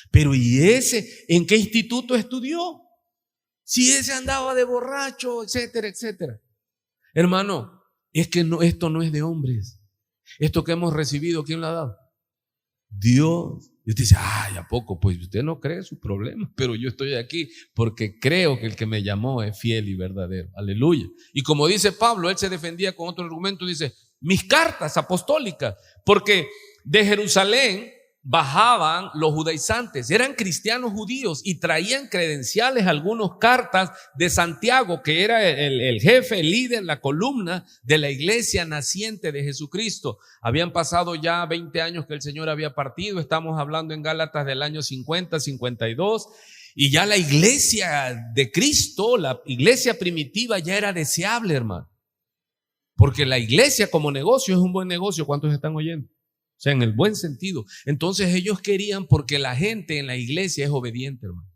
Pero ¿y ese en qué instituto estudió? Si ese andaba de borracho, etcétera, etcétera. Hermano, es que no, esto no es de hombres. Esto que hemos recibido, ¿quién lo ha dado? Dios. Y usted dice, ay, ¿a poco? Pues usted no cree sus problemas, pero yo estoy aquí porque creo que el que me llamó es fiel y verdadero. Aleluya. Y como dice Pablo, él se defendía con otro argumento, dice, mis cartas apostólicas, porque de Jerusalén bajaban los judaizantes, eran cristianos judíos y traían credenciales, algunas cartas de Santiago, que era el jefe, el líder, la columna de la iglesia naciente de Jesucristo. Habían pasado ya 20 años que el Señor había partido, estamos hablando en Gálatas del año 50, 52, y ya la iglesia de Cristo, la iglesia primitiva ya era deseable, hermano, porque la iglesia como negocio es un buen negocio. ¿Cuántos están oyendo? O sea, en el buen sentido. Entonces ellos querían, porque la gente en la iglesia es obediente, hermano.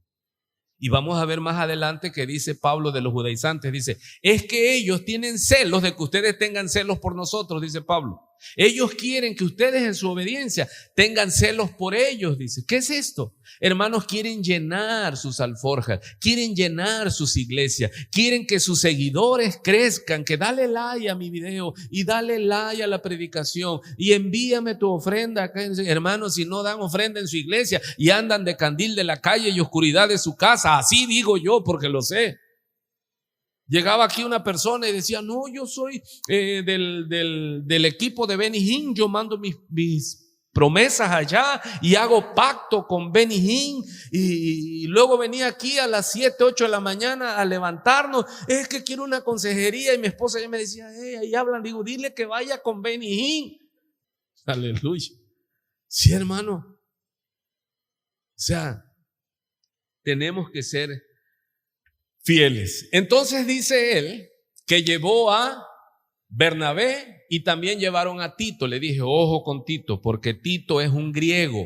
Y vamos a ver más adelante que dice Pablo de los judaizantes, dice, es que ellos tienen celos de que ustedes tengan celos por nosotros, dice Pablo. Ellos quieren que ustedes en su obediencia tengan celos por ellos, dice. ¿Qué es esto? Hermanos, quieren llenar sus alforjas, quieren llenar sus iglesias, quieren que sus seguidores crezcan, que dale like a mi video y dale like a la predicación y envíame tu ofrenda acá. Hermanos, si no dan ofrenda en su iglesia y andan de candil de la calle y oscuridad de su casa, así digo yo porque lo sé. Llegaba aquí una persona y decía, no, yo soy del equipo de Benny Hinn, yo mando mis promesas allá y hago pacto con Benny Hinn, y luego venía aquí a las 7, 8 de la mañana a levantarnos, es que quiero una consejería, y mi esposa ya me decía, ahí hablan, digo, dile que vaya con Benny Hinn. Aleluya. Sí, hermano. O sea, tenemos que ser fieles. Entonces dice él que llevó a Bernabé y también llevaron a Tito. Le dije, ojo con Tito, porque Tito es un griego.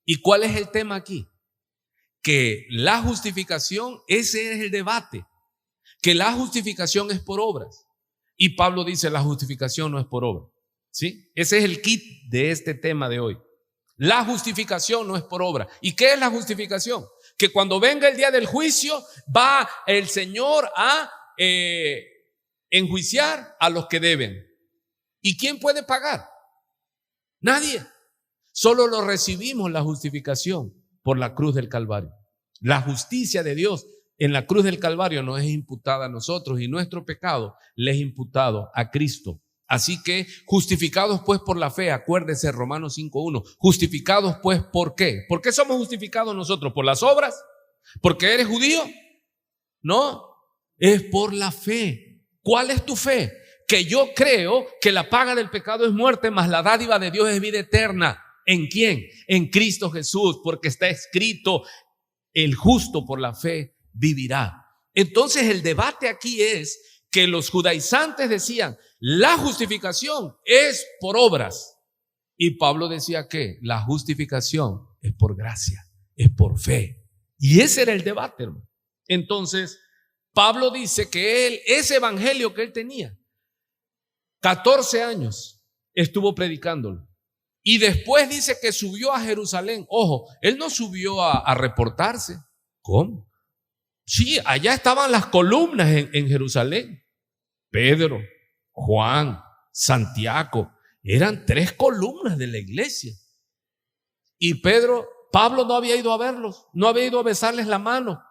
¿Y cuál es el tema aquí? Que la justificación, ese es el debate, que la justificación es por obras. Y Pablo dice, la justificación no es por obra. ¿Sí? Ese es el kit de este tema de hoy. La justificación no es por obra. ¿Y qué es la justificación? Que cuando venga el día del juicio, va el Señor a enjuiciar a los que deben. ¿Y quién puede pagar? Nadie. Solo lo recibimos la justificación por la cruz del Calvario. La justicia de Dios en la cruz del Calvario nos es imputada a nosotros y nuestro pecado le es imputado a Cristo. Así que justificados pues por la fe, acuérdese Romanos 5:1, justificados pues ¿por qué? ¿Por qué somos justificados nosotros? ¿Por las obras? ¿Porque eres judío? No, es por la fe. ¿Cuál es tu fe? que yo creo que la paga del pecado es muerte, mas la dádiva de Dios es vida eterna. ¿En quién? En Cristo Jesús, porque está escrito, el justo por la fe vivirá. Entonces el debate aquí es que los judaizantes decían, la justificación es por obras. Y Pablo decía que la justificación es por gracia, es por fe. Y ese era el debate, hermano. Entonces, Pablo dice que ese evangelio que él tenía, 14 años estuvo predicándolo. Y después dice que subió a Jerusalén. Ojo, él no subió a reportarse. ¿Cómo? Sí, allá estaban las columnas en Jerusalén. Pedro, Juan, Santiago, eran 3 columnas de la iglesia. Y Pablo no había ido a verlos, no había ido a besarles la mano,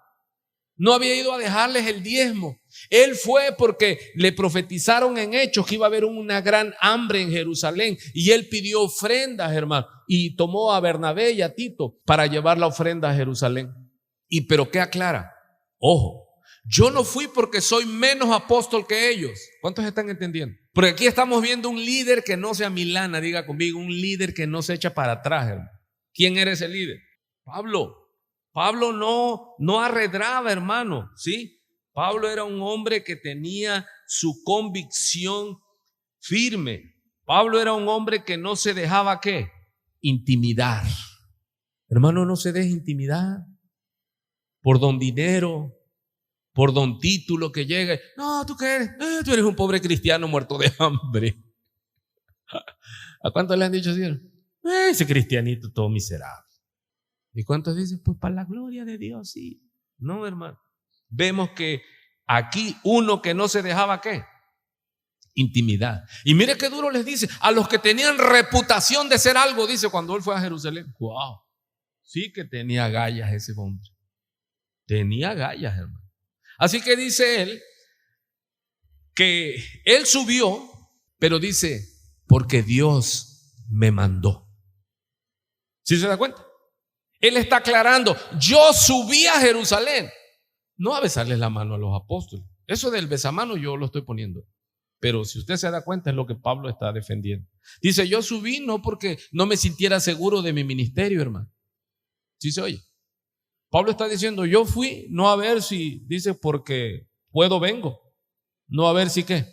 no había ido a dejarles el diezmo. Él fue porque le profetizaron en Hechos que iba a haber una gran hambre en Jerusalén y él pidió ofrendas, hermano, y tomó a Bernabé y a Tito para llevar la ofrenda a Jerusalén. Pero ¿qué aclara? Ojo, yo no fui porque soy menos apóstol que ellos. ¿Cuántos están entendiendo? Porque aquí estamos viendo un líder que no se amilana, diga conmigo, un líder que no se echa para atrás, hermano. ¿Quién era ese líder? Pablo no arredraba, hermano, ¿sí? Pablo era un hombre que tenía su convicción firme. Pablo era un hombre que no se dejaba, ¿qué? Intimidar. Hermano, no se deje intimidar por don dinero, por don título que llegue. No, ¿tú qué eres? Tú eres un pobre cristiano muerto de hambre. ¿A cuántos le han dicho así? Ese cristianito todo miserable. ¿Y cuántos dicen? Pues para la gloria de Dios, sí. No, hermano. Vemos que aquí uno que no se dejaba, ¿qué? Intimidad. Y mire qué duro les dice, a los que tenían reputación de ser algo, dice cuando él fue a Jerusalén. Wow. Sí que tenía agallas ese hombre. Tenía agallas, hermano. Así que dice él que él subió, pero dice, porque Dios me mandó. ¿Sí se da cuenta? Él está aclarando, yo subí a Jerusalén, no a besarles la mano a los apóstoles. Eso del besamano yo lo estoy poniendo. Pero si usted se da cuenta es lo que Pablo está defendiendo. Dice, yo subí no porque no me sintiera seguro de mi ministerio, hermano. ¿Sí se oye? Pablo está diciendo, yo fui no a ver si, dice, porque puedo vengo. No a ver si qué.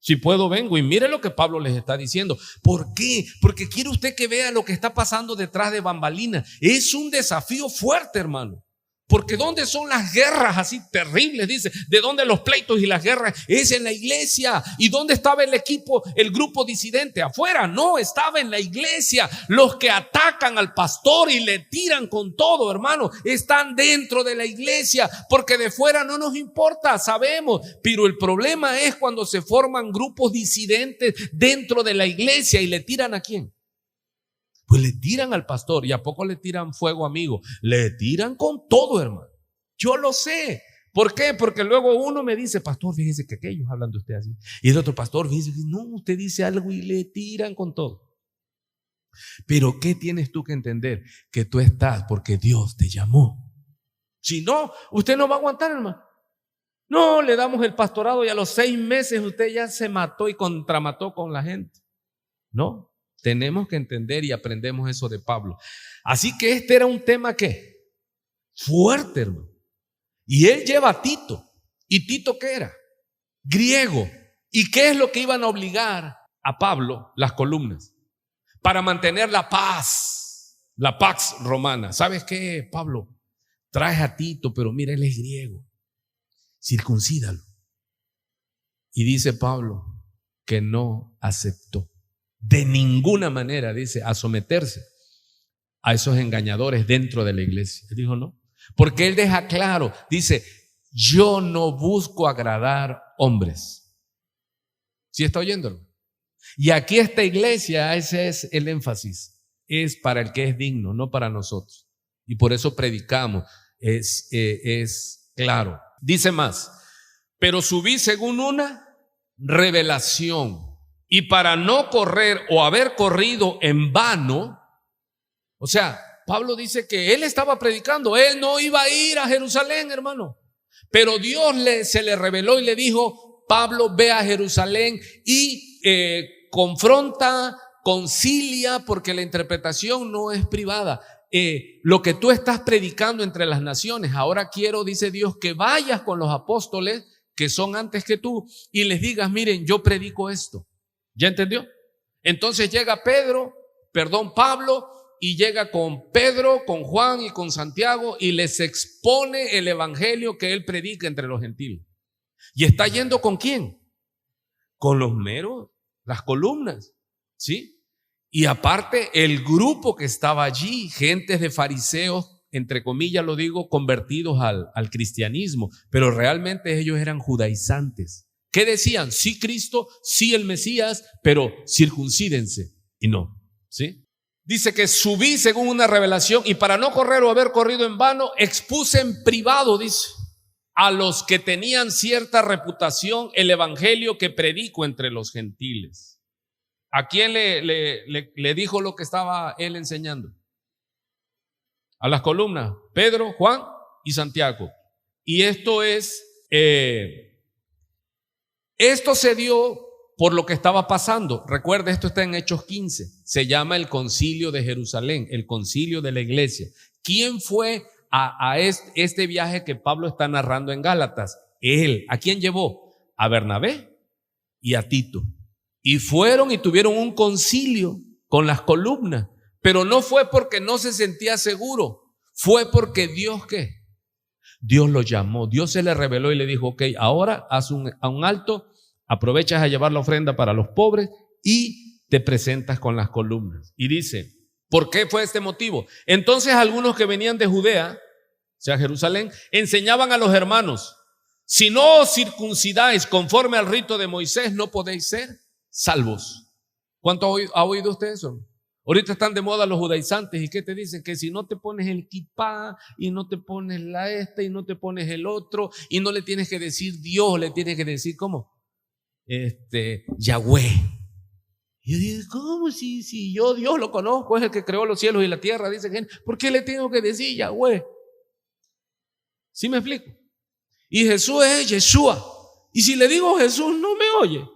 Si puedo vengo. Y mire lo que Pablo les está diciendo. ¿Por qué? Porque quiere usted que vea lo que está pasando detrás de bambalinas. Es un desafío fuerte, hermano. Porque ¿dónde son las guerras así terribles? Dice, ¿de dónde los pleitos y las guerras? Es en la iglesia. ¿Y dónde estaba el equipo, el grupo disidente? ¿Afuera? No, estaba en la iglesia. Los que atacan al pastor y le tiran con todo, hermano, están dentro de la iglesia. Porque de fuera no nos importa, sabemos. Pero el problema es cuando se forman grupos disidentes dentro de la iglesia y le tiran ¿a quién? Pues le tiran al pastor. ¿Y a poco le tiran fuego, amigo? Le tiran con todo, hermano. Yo lo sé. ¿Por qué? Porque luego uno me dice, pastor, fíjese que aquellos hablan de usted así. Y el otro pastor dice, no, usted dice algo y le tiran con todo. Pero ¿qué tienes tú que entender? Que tú estás porque Dios te llamó. Si no, usted no va a aguantar, hermano. No, le damos el pastorado y a los 6 meses usted ya se mató y contramató con la gente. No. Tenemos que entender y aprendemos eso de Pablo. Así que este era un tema ¿qué? Fuerte, hermano. Y él lleva a Tito. ¿Y Tito qué era? Griego. ¿Y qué es lo que iban a obligar a Pablo? Las columnas. Para mantener la paz romana. ¿Sabes qué, Pablo? Traes a Tito, pero mira, él es griego. Circuncídalo. Y dice Pablo que no aceptó. De ninguna manera, dice, a someterse a esos engañadores dentro de la iglesia. Él dijo no, porque él deja claro, dice, yo no busco agradar hombres. ¿Sí está oyéndolo? Y aquí esta iglesia, ese es el énfasis, es para el que es digno, no para nosotros. Y por eso predicamos, es claro. Dice más, pero subí según una revelación. Y para no correr o haber corrido en vano, o sea, Pablo dice que él estaba predicando, él no iba a ir a Jerusalén, hermano. Pero Dios se le reveló y le dijo, Pablo ve a Jerusalén y confronta, concilia, porque la interpretación no es privada. Lo que tú estás predicando entre las naciones, ahora quiero, dice Dios, que vayas con los apóstoles que son antes que tú y les digas, miren, yo predico esto. ¿Ya entendió? Entonces llega Pablo, y llega con Pedro, con Juan y con Santiago y les expone el evangelio que él predica entre los gentiles. ¿Y está yendo con quién? Con los meros, las columnas, ¿sí? Y aparte el grupo que estaba allí, gentes de fariseos, entre comillas lo digo, convertidos al cristianismo, pero realmente ellos eran judaizantes. ¿Qué decían? Sí Cristo, sí el Mesías, pero circuncídense. Y no, ¿sí? Dice que subí según una revelación y para no correr o haber corrido en vano, expuse en privado, dice, a los que tenían cierta reputación el evangelio que predico entre los gentiles. ¿A quién le dijo lo que estaba él enseñando? A las columnas, Pedro, Juan y Santiago. Y esto se dio por lo que estaba pasando. Recuerda, esto está en Hechos 15. Se llama el Concilio de Jerusalén, el concilio de la iglesia. ¿Quién fue a este viaje que Pablo está narrando en Gálatas? Él. ¿A quién llevó? A Bernabé y a Tito. Y fueron y tuvieron un concilio con las columnas. Pero no fue porque no se sentía seguro. Fue porque Dios, ¿qué? Dios lo llamó. Dios se le reveló y le dijo, ok, ahora haz un alto. Aprovechas a llevar la ofrenda para los pobres y te presentas con las columnas. Y dice, ¿por qué fue este motivo? Entonces algunos que venían de Judea, o sea Jerusalén, enseñaban a los hermanos, si no os circuncidáis conforme al rito de Moisés, no podéis ser salvos. ¿Cuánto ha oído usted eso? Ahorita están de moda los judaizantes y ¿qué te dicen? Que si no te pones el kipá y no te pones y no te pones el otro y no le tienes que decir Dios, le tienes que decir ¿cómo? Yahweh. Y yo digo, ¿cómo? Si yo Dios lo conozco, es el que creó los cielos y la tierra, dice que, ¿por qué le tengo que decir Yahweh? ¿Sí me explico? Y Jesús es Yeshua. Y si le digo Jesús, no me oye.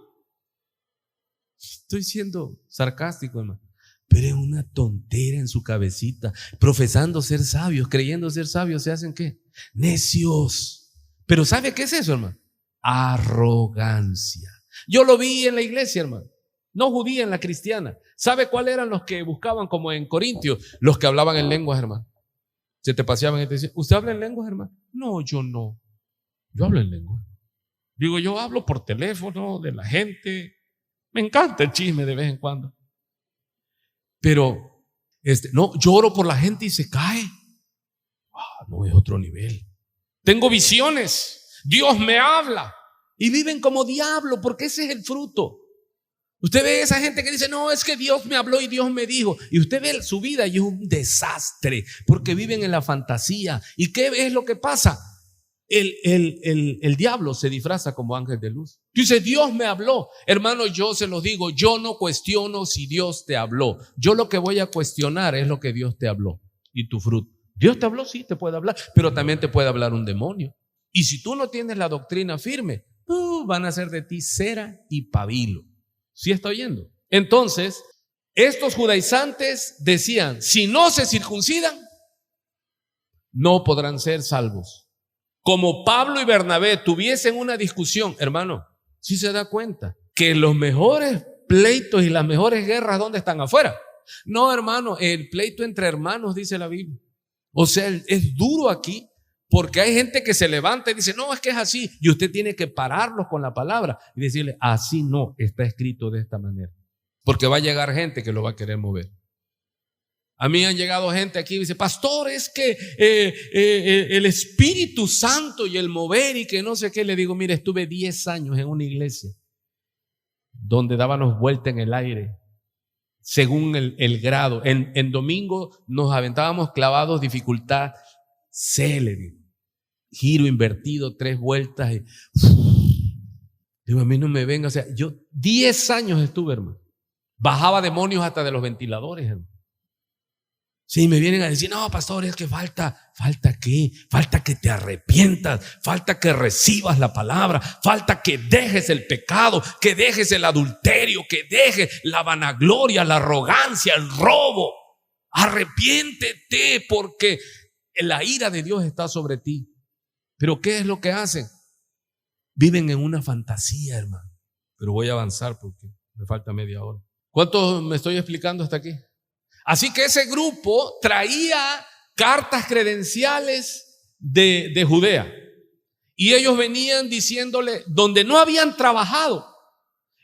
Estoy siendo sarcástico, hermano. Pero es una tontera en su cabecita. Profesando ser sabios, creyendo ser sabios, ¿se hacen qué? Necios. Pero ¿sabe qué es eso, hermano? Arrogancia. Yo lo vi en la iglesia, hermano. No judía, en la cristiana. ¿Sabe cuáles eran los que buscaban, como en Corintios? Los que hablaban en lenguas, hermano. Se te paseaban y te decían, ¿usted habla en lenguas, hermano? No, yo no. Yo hablo en lenguas. Digo, yo hablo por teléfono de la gente. Me encanta el chisme de vez en cuando. Pero, no, lloro por la gente y se cae. No, es otro nivel. Tengo visiones. Dios me habla. Y viven como diablo, porque ese es el fruto. Usted ve a esa gente que dice, no, es que Dios me habló y Dios me dijo. Y usted ve su vida y es un desastre, porque viven en la fantasía. ¿Y qué es lo que pasa? El diablo se disfraza como ángel de luz. Dice, Dios me habló. Hermano, yo se los digo, yo no cuestiono si Dios te habló. Yo lo que voy a cuestionar es lo que Dios te habló y tu fruto. Dios te habló, sí, te puede hablar, pero también te puede hablar un demonio. Y si tú no tienes la doctrina firme, van a hacer de ti cera y pabilo. ¿Sí está oyendo? Entonces, estos judaizantes decían, si no se circuncidan, no podrán ser salvos. Como Pablo y Bernabé tuviesen una discusión, hermano, ¿sí se da cuenta que los mejores pleitos y las mejores guerras, ¿dónde están? Afuera. No, hermano, el pleito entre hermanos, dice la Biblia. O sea, es duro aquí. Porque hay gente que se levanta y dice, no, es que es así. Y usted tiene que pararlos con la palabra y decirle, así no, está escrito de esta manera. Porque va a llegar gente que lo va a querer mover. A mí han llegado gente aquí y dice, pastor, es que el Espíritu Santo y el mover y que no sé qué. Le digo, mire, estuve 10 años en una iglesia donde dábamos vuelta en el aire según el grado. En domingo nos aventábamos clavados, dificultad C, le digo. Giro invertido, 3 vueltas. Digo, a mí no me venga. O sea, yo 10 años estuve, hermano. Bajaba demonios hasta de los ventiladores, hermano. Sí, me vienen a decir, no, pastor, es que ¿falta qué? Falta que te arrepientas, falta que recibas la palabra, falta que dejes el pecado, que dejes el adulterio, que dejes la vanagloria, la arrogancia, el robo. Arrepiéntete porque la ira de Dios está sobre ti. Pero ¿qué es lo que hacen? Viven en una fantasía, hermano. Pero voy a avanzar porque me falta media hora. ¿Cuánto me estoy explicando hasta aquí? Así que ese grupo traía cartas credenciales de Judea. Y ellos venían diciéndole, donde no habían trabajado.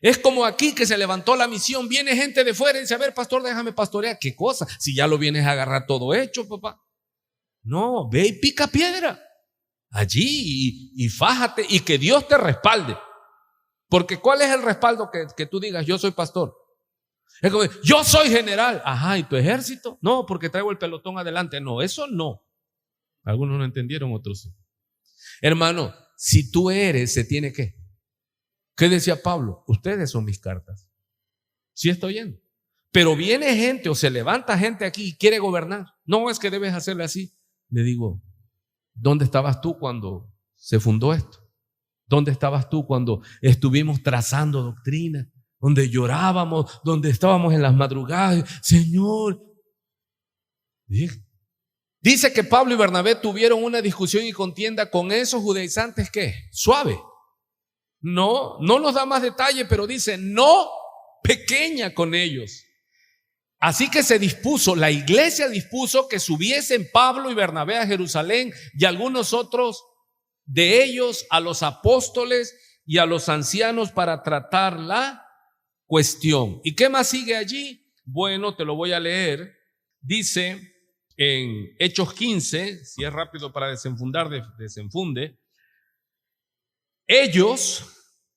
Es como aquí que se levantó la misión. Viene gente de fuera y dice, a ver, pastor, déjame pastorear. ¿Qué cosa? Si ya lo vienes a agarrar todo hecho, papá. No, ve y pica piedra allí y fájate y que Dios te respalde. Porque ¿cuál es el respaldo que tú digas, yo soy pastor? Es como, yo soy general. Ajá, ¿y tu ejército? No, porque traigo el pelotón adelante. No, eso no. Algunos no entendieron, otros sí. Hermano, si tú eres, se tiene que. ¿Qué decía Pablo? Ustedes son mis cartas. Sí estoy yendo. Pero viene gente o se levanta gente aquí y quiere gobernar. No, es que debes hacerle así. Le digo, ¿dónde estabas tú cuando se fundó esto? ¿Dónde estabas tú cuando estuvimos trazando doctrina? Donde llorábamos, donde estábamos en las madrugadas. Señor. Dice que Pablo y Bernabé tuvieron una discusión y contienda con esos judaizantes, ¿qué? Suave. No nos da más detalle, pero dice, no pequeña con ellos. Así que la iglesia dispuso que subiesen Pablo y Bernabé a Jerusalén y algunos otros de ellos a los apóstoles y a los ancianos para tratar la cuestión. ¿Y qué más sigue allí? Bueno, te lo voy a leer. Dice en Hechos 15, si es rápido para desenfundar, desenfunde. Ellos,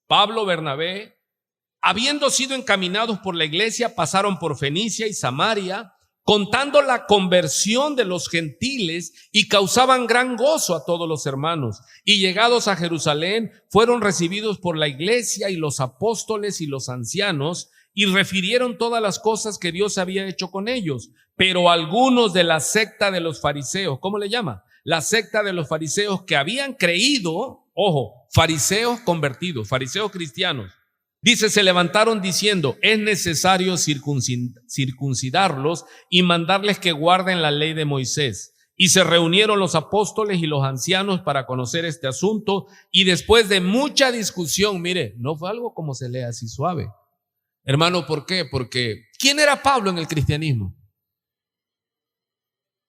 Pablo, Bernabé, habiendo sido encaminados por la iglesia, pasaron por Fenicia y Samaria, contando la conversión de los gentiles, y causaban gran gozo a todos los hermanos. Y llegados a Jerusalén, fueron recibidos por la iglesia y los apóstoles y los ancianos, y refirieron todas las cosas que Dios había hecho con ellos. Pero algunos de la secta de los fariseos, ¿cómo le llama? La secta de los fariseos que habían creído, ojo, fariseos convertidos, fariseos cristianos, dice, se levantaron diciendo, es necesario circuncidarlos y mandarles que guarden la ley de Moisés. Y se reunieron los apóstoles y los ancianos para conocer este asunto, y después de mucha discusión, mire, no fue algo como se lee así suave. Hermano, ¿por qué? Porque ¿quién era Pablo en el cristianismo?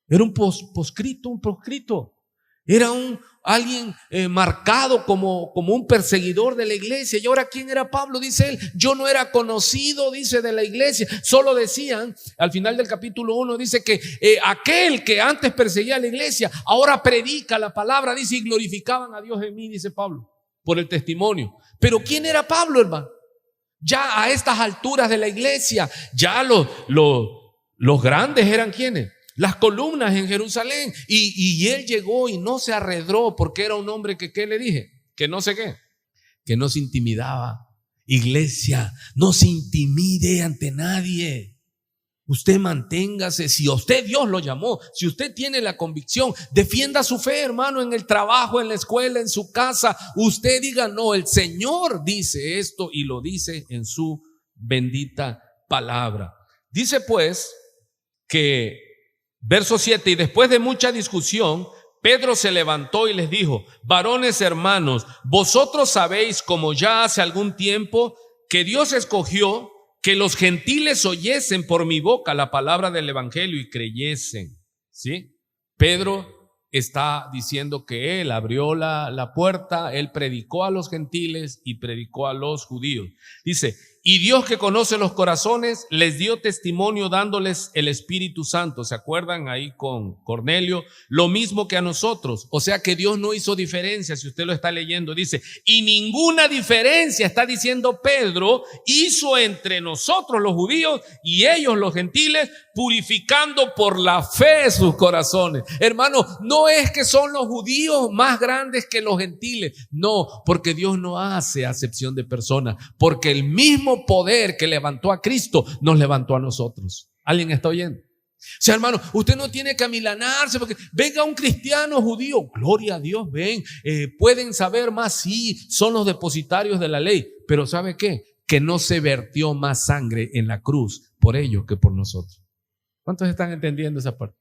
Era un proscrito. Era alguien marcado como un perseguidor de la iglesia. Y ahora, ¿quién era Pablo? Dice él, yo no era conocido, dice, de la iglesia. Solo decían, al final del capítulo 1, dice que aquel que antes perseguía a la iglesia, ahora predica la palabra, dice, y glorificaban a Dios en mí, dice Pablo, por el testimonio. Pero ¿quién era Pablo, hermano? Ya a estas alturas de la iglesia, ya los grandes eran ¿quiénes? Las columnas en Jerusalén. Y él llegó y no se arredró porque era un hombre que, ¿qué le dije? Que no sé qué. Que no se intimidaba. Iglesia, no se intimide ante nadie. Usted manténgase. Si a usted Dios lo llamó, si usted tiene la convicción, defienda su fe, hermano, en el trabajo, en la escuela, en su casa. Usted diga, no, el Señor dice esto y lo dice en su bendita palabra. Dice pues que verso 7, y después de mucha discusión, Pedro se levantó y les dijo, varones hermanos, vosotros sabéis, como ya hace algún tiempo, que Dios escogió que los gentiles oyesen por mi boca la palabra del evangelio y creyesen. ¿Sí? Pedro está diciendo que él abrió la puerta, él predicó a los gentiles y predicó a los judíos. Dice, y Dios que conoce los corazones les dio testimonio dándoles el Espíritu Santo. ¿Se acuerdan ahí con Cornelio? Lo mismo que a nosotros. O sea que Dios no hizo diferencia. Si usted lo está leyendo, dice, y ninguna diferencia, está diciendo Pedro, hizo entre nosotros los judíos y ellos los gentiles, purificando por la fe sus corazones. Hermano, no es que son los judíos más grandes que los gentiles. No, porque Dios no hace acepción de personas. Porque el mismo poder que levantó a Cristo nos levantó a nosotros. ¿Alguien está oyendo? O sea, hermano, usted no tiene que amilanarse porque venga un cristiano judío, gloria a Dios, ven, pueden saber más, sí, son los depositarios de la ley, pero ¿sabe qué? Que no se vertió más sangre en la cruz por ellos que por nosotros. ¿Cuántos están entendiendo esa parte?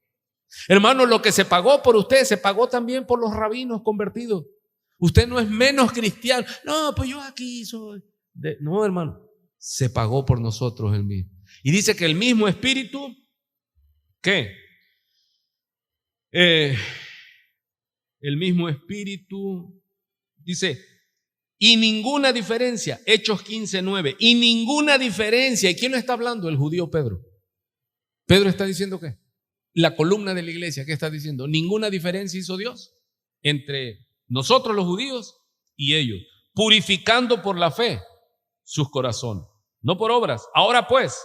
Hermano, lo que se pagó por usted, se pagó también por los rabinos convertidos. Usted no es menos cristiano. No, pues yo aquí soy. No, hermano, se pagó por nosotros el mismo. Y dice que el mismo Espíritu, ¿qué? El mismo Espíritu, dice, y ninguna diferencia, Hechos 15:9, y ninguna diferencia. ¿Y quién lo está hablando? El judío Pedro. Pedro está diciendo ¿qué? La columna de la iglesia, ¿qué está diciendo? Ninguna diferencia hizo Dios entre nosotros los judíos y ellos, purificando por la fe sus corazones, no por obras. Ahora pues,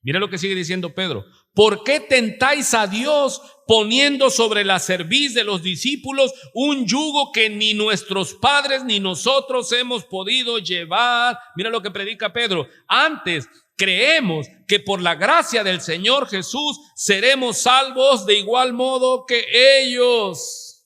mira lo que sigue diciendo Pedro. ¿Por qué tentáis a Dios poniendo sobre la cerviz de los discípulos un yugo que ni nuestros padres ni nosotros hemos podido llevar? Mira lo que predica Pedro. Antes creemos que por la gracia del Señor Jesús seremos salvos de igual modo que ellos.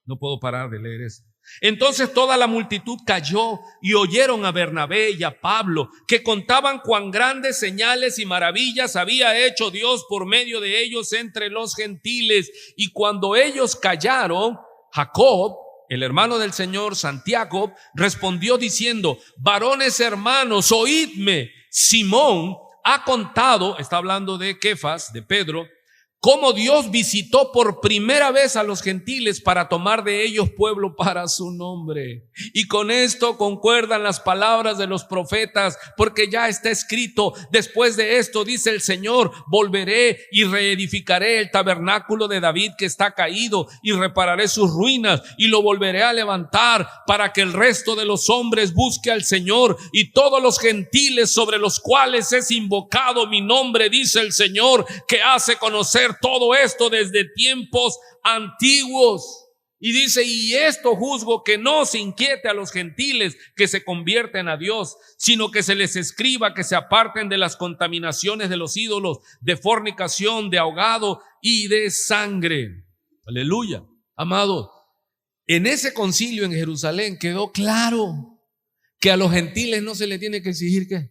No puedo parar de leer eso. Entonces toda la multitud cayó y oyeron a Bernabé y a Pablo, que contaban cuán grandes señales y maravillas había hecho Dios por medio de ellos entre los gentiles. Y cuando ellos callaron, Jacob, el hermano del Señor, Santiago, respondió diciendo: varones hermanos, oídme. Simón ha contado, está hablando de Kefas, de Pedro, cómo Dios visitó por primera vez a los gentiles para tomar de ellos pueblo para su nombre. Y con esto concuerdan las palabras de los profetas, porque ya está escrito: después de esto, dice el Señor, volveré y reedificaré el tabernáculo de David que está caído, y repararé sus ruinas y lo volveré a levantar, para que el resto de los hombres busque al Señor, y todos los gentiles sobre los cuales es invocado mi nombre, dice el Señor, que hace conocer todo esto desde tiempos antiguos. Y dice: y esto juzgo, que no se inquiete a los gentiles que se convierten a Dios, sino que se les escriba que se aparten de las contaminaciones de los ídolos, de fornicación, de ahogado y de sangre. Aleluya. Amado, en ese concilio en Jerusalén quedó claro que a los gentiles no se les tiene que exigir ¿qué?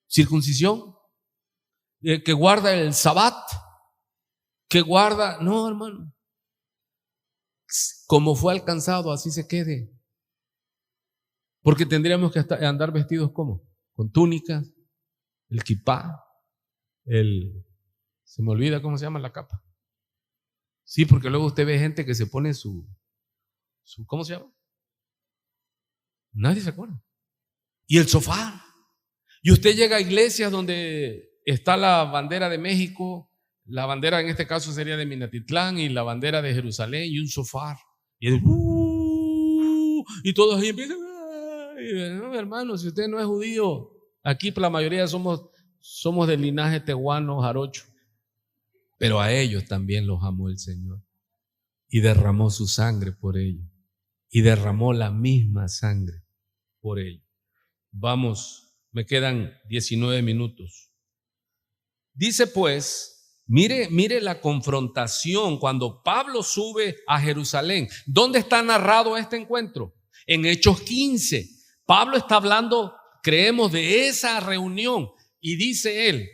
Circuncisión, que guarda el Sabbat, que guarda, no, hermano, como fue alcanzado así se quede, porque tendríamos que andar vestidos como con túnicas, el kipá, se me olvida cómo se llama la capa, sí, porque luego usted ve gente que se pone su ¿cómo se llama? Nadie se acuerda. Y el sofá, y usted llega a iglesias donde está la bandera de México, la bandera en este caso sería de Minatitlán, y la bandera de Jerusalén, y un sofá, y todos ahí empiezan, no, hermano, si usted no es judío, aquí la mayoría somos del linaje tehuano, jarocho, pero a ellos también los amó el Señor y derramó su sangre por ellos, y derramó la misma sangre por ellos. Vamos, me quedan 19 minutos. Dice pues, mire la confrontación cuando Pablo sube a Jerusalén. ¿Dónde está narrado este encuentro? En Hechos 15. Pablo está hablando, creemos, de esa reunión, y dice él,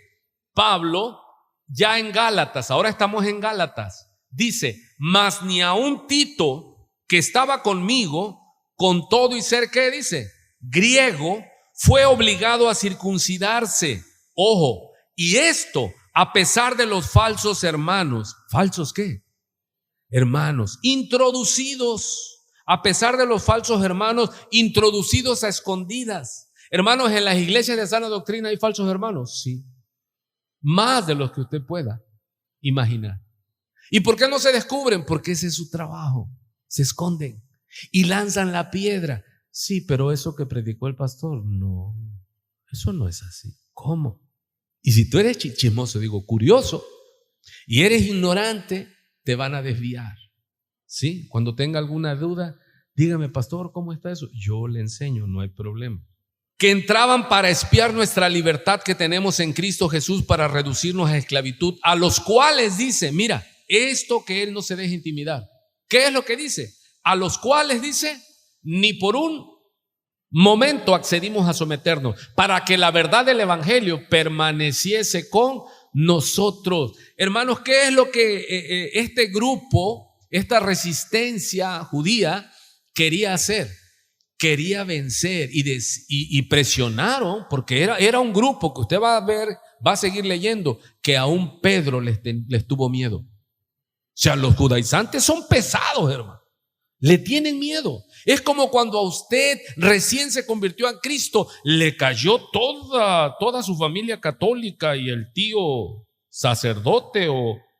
Pablo, ya en Gálatas, ahora estamos en Gálatas, dice: mas ni aun Tito, que estaba conmigo, con todo y ser, ¿qué dice? Griego, fue obligado a circuncidarse. Ojo, y esto a pesar de los falsos hermanos. ¿Falsos qué? Hermanos introducidos, a pesar de los falsos hermanos introducidos a escondidas. Hermanos, en las iglesias de sana doctrina hay falsos hermanos, sí, más de los que usted pueda imaginar. ¿Y por qué no se descubren? Porque ese es su trabajo. Se esconden y lanzan la piedra. Sí, pero eso que predicó el pastor, no, eso no es así. ¿Cómo? Y si tú eres chismoso, digo curioso, y eres ignorante, te van a desviar. ¿Sí? Cuando tenga alguna duda, dígame, pastor, ¿cómo está eso? Yo le enseño, no hay problema. que entraban para espiar nuestra libertad que tenemos en Cristo Jesús para reducirnos a esclavitud, a los cuales dice, mira, esto que él no se deje intimidar. ¿Qué es lo que dice? A los cuales dice, ni por un momento accedimos a someternos, para que la verdad del evangelio permaneciese con nosotros. Hermanos, ¿qué es lo que este grupo, esta resistencia judía quería hacer? Quería vencer y presionaron, porque era un grupo que usted va a ver, va a seguir leyendo, que aún Pedro les tuvo miedo. O sea, los judaizantes son pesados, hermano. Le tienen miedo. Es como cuando a usted recién se convirtió a Cristo, le cayó toda su familia católica y el tío sacerdote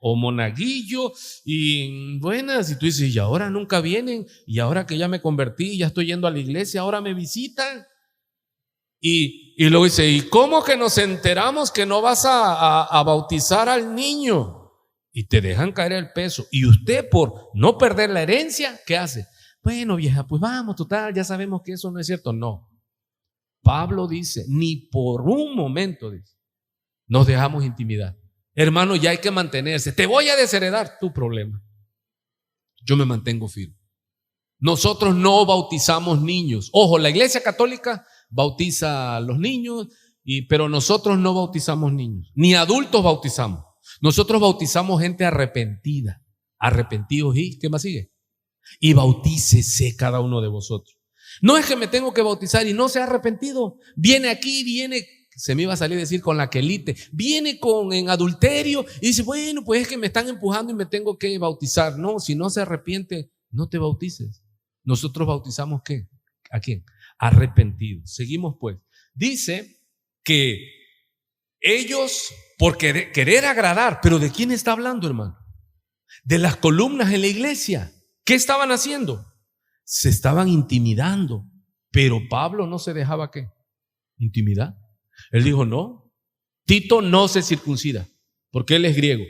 o monaguillo, y buenas, y tú dices, y ahora nunca vienen, y ahora que ya me convertí, ya estoy yendo a la iglesia, ahora me visitan. Y luego dice, ¿y cómo que nos enteramos que no vas a bautizar al niño? Y te dejan caer el peso. Y usted, por no perder la herencia, ¿qué hace? Bueno, vieja, pues vamos, total, ya sabemos que eso no es cierto. No. Pablo dice, ni por un momento, dice, nos dejamos intimidar. Hermano, ya hay que mantenerse. Te voy a desheredar, tu problema. Yo me mantengo firme. Nosotros no bautizamos niños. Ojo, la Iglesia Católica bautiza a los niños, pero nosotros no bautizamos niños, ni adultos bautizamos. Nosotros bautizamos gente arrepentida. Arrepentidos y, ¿qué más sigue? Y bautícese cada uno de vosotros. No es que me tengo que bautizar y no se ha arrepentido. Viene aquí, se me iba a salir a decir con la quelite, viene en adulterio y dice, bueno, pues es que me están empujando y me tengo que bautizar. No, si no se arrepiente, no te bautices. Nosotros bautizamos ¿qué? ¿A quién? Arrepentidos. Seguimos pues. Dice que ellos, por querer agradar, pero ¿de quién está hablando, hermano? De las columnas en la iglesia. ¿Qué estaban haciendo? Se estaban intimidando, pero Pablo no se dejaba ¿qué? Intimidar. Él dijo, no, Tito no se circuncida, porque él es griego.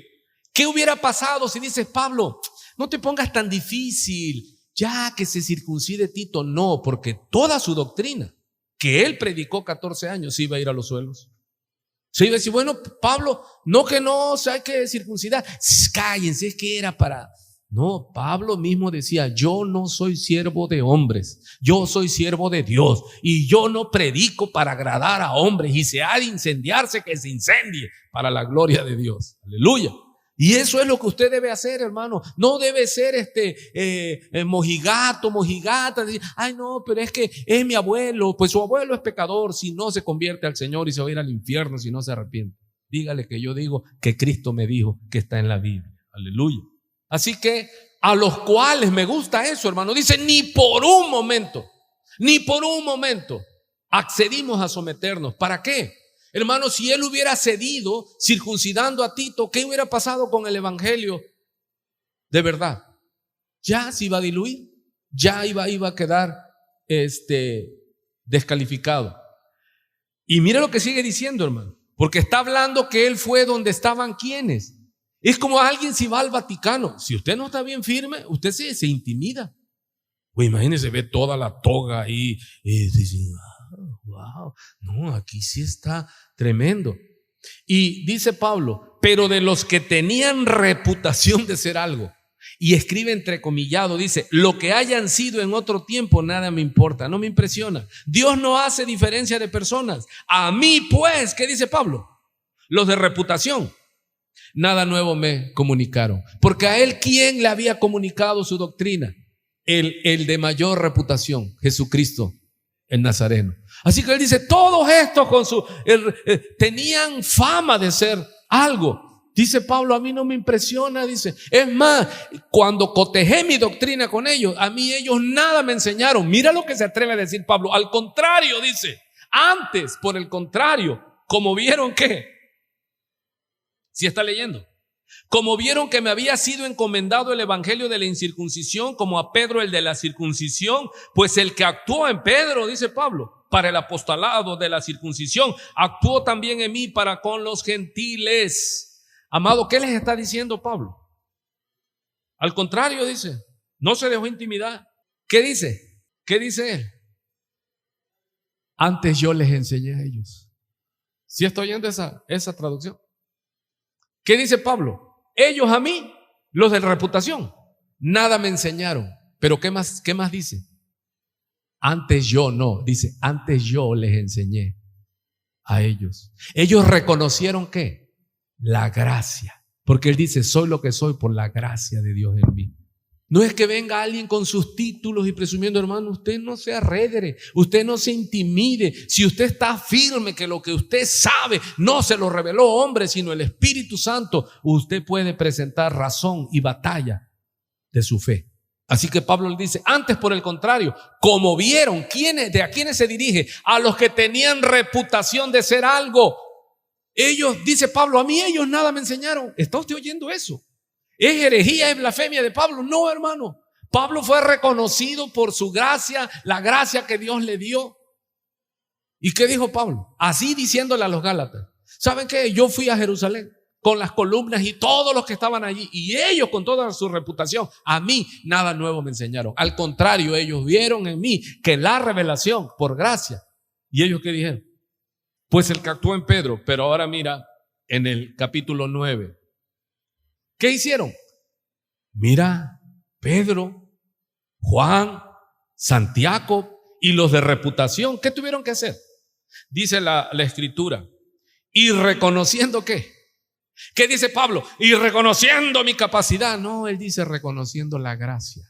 ¿Qué hubiera pasado si dices, Pablo, no te pongas tan difícil, ya que se circuncide Tito? No, porque toda su doctrina, que él predicó 14 años, se iba a ir a los suelos. Se iba a decir, bueno, Pablo, no que no, hay que circuncidar. Cállense, es que era para... No, Pablo mismo decía, yo no soy siervo de hombres, yo soy siervo de Dios, y yo no predico para agradar a hombres, y se ha de incendiarse, que se incendie para la gloria de Dios. Aleluya. Y eso es lo que usted debe hacer, hermano. No debe ser mojigata, decir, ay no, pero es que es mi abuelo. Pues su abuelo es pecador, si no se convierte al Señor y se va a ir al infierno si no se arrepiente. Dígale que yo digo que Cristo me dijo que está en la Biblia. Aleluya. Así que a los cuales me gusta eso, hermano. Dice, ni por un momento accedimos a someternos. ¿Para qué? Hermano, si él hubiera cedido circuncidando a Tito, ¿qué hubiera pasado con el evangelio? De verdad, ya se iba a diluir, ya iba a quedar descalificado. Y mire lo que sigue diciendo, hermano, porque está hablando que él fue donde estaban quienes. Es como alguien si va al Vaticano. Si usted no está bien firme, usted se intimida. Pues imagínese, ve toda la toga ahí y dice, wow, no, aquí sí está tremendo. Y dice Pablo, pero de los que tenían reputación de ser algo, y escribe entrecomillado, dice, lo que hayan sido en otro tiempo, nada me importa, no me impresiona. Dios no hace diferencia de personas. A mí pues, ¿qué dice Pablo? Los de reputación, nada nuevo me comunicaron. Porque a él, ¿quién le había comunicado su doctrina? El de mayor reputación, Jesucristo, el Nazareno. Así que él dice, todos estos tenían fama de ser algo. Dice Pablo, a mí no me impresiona, dice. Es más, cuando cotejé mi doctrina con ellos, a mí ellos nada me enseñaron. Mira lo que se atreve a decir Pablo. Al contrario, dice, antes, por el contrario, como vieron que, ¿sí está leyendo? Como vieron que me había sido encomendado el evangelio de la incircuncisión, como a Pedro el de la circuncisión, pues el que actuó en Pedro, dice Pablo, para el apostolado de la circuncisión, actuó también en mí para con los gentiles. Amado, ¿qué les está diciendo Pablo? Al contrario, dice, no se dejó intimidar. ¿Qué dice? ¿Qué dice él? antes yo les enseñé a ellos. ¿Sí estoy oyendo esa traducción? ¿Qué dice Pablo? Ellos a mí, los de reputación, nada me enseñaron. Pero ¿qué más dice? Antes yo no, dice, antes yo les enseñé a ellos. Ellos reconocieron ¿qué? La gracia. Porque él dice, soy lo que soy por la gracia de Dios en mí. No es que venga alguien con sus títulos y presumiendo, hermano, usted no se arredre, usted no se intimide. Si usted está firme que lo que usted sabe no se lo reveló hombre, sino el Espíritu Santo, usted puede presentar razón y batalla de su fe. Así que Pablo le dice, antes por el contrario, como vieron, ¿de a quiénes se dirige? A los que tenían reputación de ser algo. Ellos, dice Pablo, a mí ellos nada me enseñaron. ¿Está usted oyendo eso? ¿Es herejía, es blasfemia de Pablo? No, hermano. Pablo fue reconocido por su gracia, la gracia que Dios le dio. ¿Y qué dijo Pablo? Así diciéndole a los Gálatas. ¿Saben qué? Yo fui a Jerusalén con las columnas y todos los que estaban allí, y ellos con toda su reputación, a mí nada nuevo me enseñaron. Al contrario, ellos vieron en mí que la revelación por gracia. ¿Y ellos qué dijeron? Pues el que actuó en Pedro, pero ahora mira en el capítulo 9. ¿Qué hicieron? Mira, Pedro, Juan, Santiago y los de reputación, ¿qué tuvieron que hacer? Dice la escritura, y reconociendo ¿qué? ¿Qué dice Pablo? Y reconociendo mi capacidad. No, él dice reconociendo la gracia.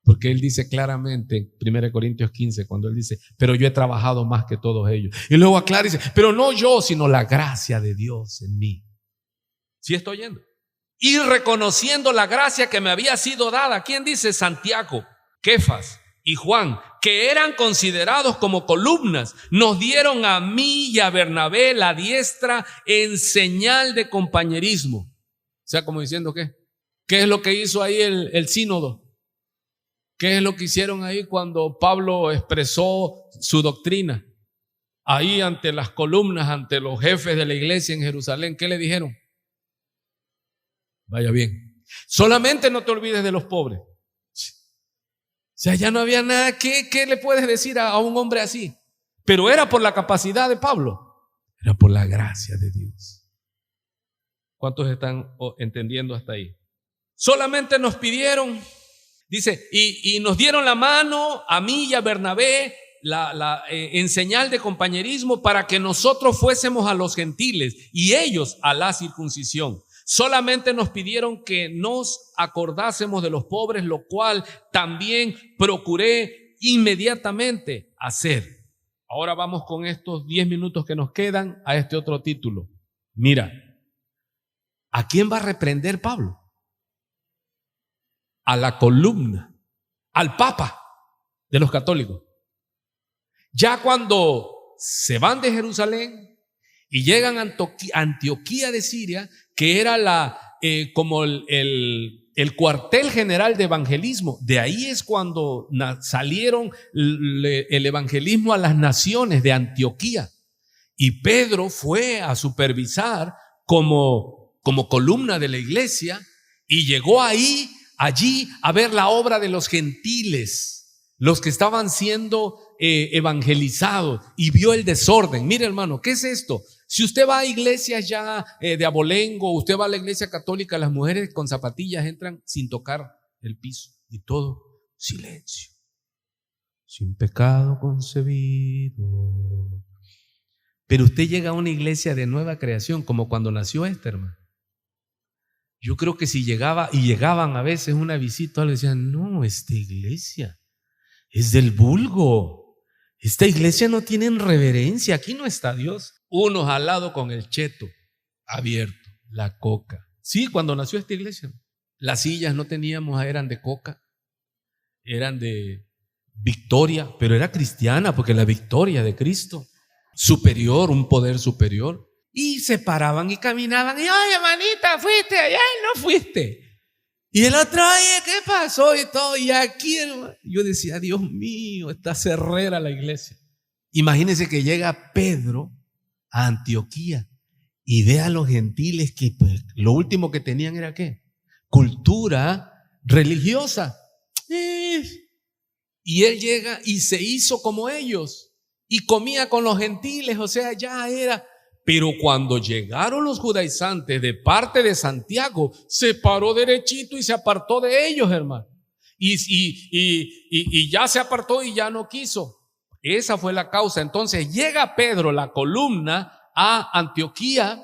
Porque él dice claramente en 1 Corintios 15, cuando él dice, pero yo he trabajado más que todos ellos. Y luego aclara y dice, pero no yo, sino la gracia de Dios en mí. ¿Sí estoy oyendo? Y reconociendo la gracia que me había sido dada. ¿Quién dice? Santiago, Kefas y Juan, que eran considerados como columnas, nos dieron a mí y a Bernabé la diestra en señal de compañerismo. O sea, como diciendo ¿qué? ¿Qué es lo que hizo ahí el sínodo? ¿Qué es lo que hicieron ahí cuando Pablo expresó su doctrina? Ahí ante las columnas, ante los jefes de la iglesia en Jerusalén, ¿qué le dijeron? Vaya bien. Solamente no te olvides de los pobres. O sea, ya no había nada. ¿Qué le puedes decir a un hombre así? Pero era por la capacidad de Pablo. Era por la gracia de Dios. ¿Cuántos están entendiendo hasta ahí? Solamente nos pidieron, dice, y nos dieron la mano a mí y a Bernabé en señal de compañerismo para que nosotros fuésemos a los gentiles y ellos a la circuncisión. Solamente nos pidieron que nos acordásemos de los pobres, lo cual también procuré inmediatamente hacer. Ahora vamos con estos 10 minutos que nos quedan a este otro título. Mira, ¿a quién va a reprender Pablo? A la columna, al Papa de los católicos. Ya cuando se van de Jerusalén y llegan a Antioquía de Siria, que era como el cuartel general de evangelismo. De ahí es cuando salieron el evangelismo a las naciones de Antioquía. Y Pedro fue a supervisar como columna de la iglesia y llegó allí a ver la obra de los gentiles, los que estaban siendo evangelizados, y vio el desorden. Mire, hermano, ¿qué es esto? Si usted va a iglesias ya de abolengo, usted va a la iglesia católica, las mujeres con zapatillas entran sin tocar el piso y todo silencio. Sin pecado concebido. Pero usted llega a una iglesia de nueva creación, como cuando nació Esther, hermano. Yo creo que si llegaban a veces una visita, le decían, no, esta iglesia es del vulgo. Esta iglesia no tiene reverencia, aquí no está Dios. Unos al lado con el cheto abierto, la coca. Sí, cuando nació esta iglesia, las sillas no teníamos, eran de coca, eran de Victoria, pero era cristiana porque la victoria de Cristo, superior, un poder superior. Y se paraban y caminaban y, oye, manita, ¿fuiste allá? Y no fuiste. Y el otro, oye, ¿qué pasó? Y todo, y aquí, hermano. Yo decía, Dios mío, está cerrera la iglesia. Imagínense que llega Pedro a Antioquía y ve a los gentiles que pues, lo último que tenían era ¿qué? Cultura religiosa. Y él llega y se hizo como ellos. y comía con los gentiles, o sea, ya era. Pero cuando llegaron los judaizantes de parte de Santiago, se paró derechito y se apartó de ellos, hermano. Y ya se apartó y ya no quiso. Esa fue la causa. Entonces llega Pedro, la columna, a Antioquía.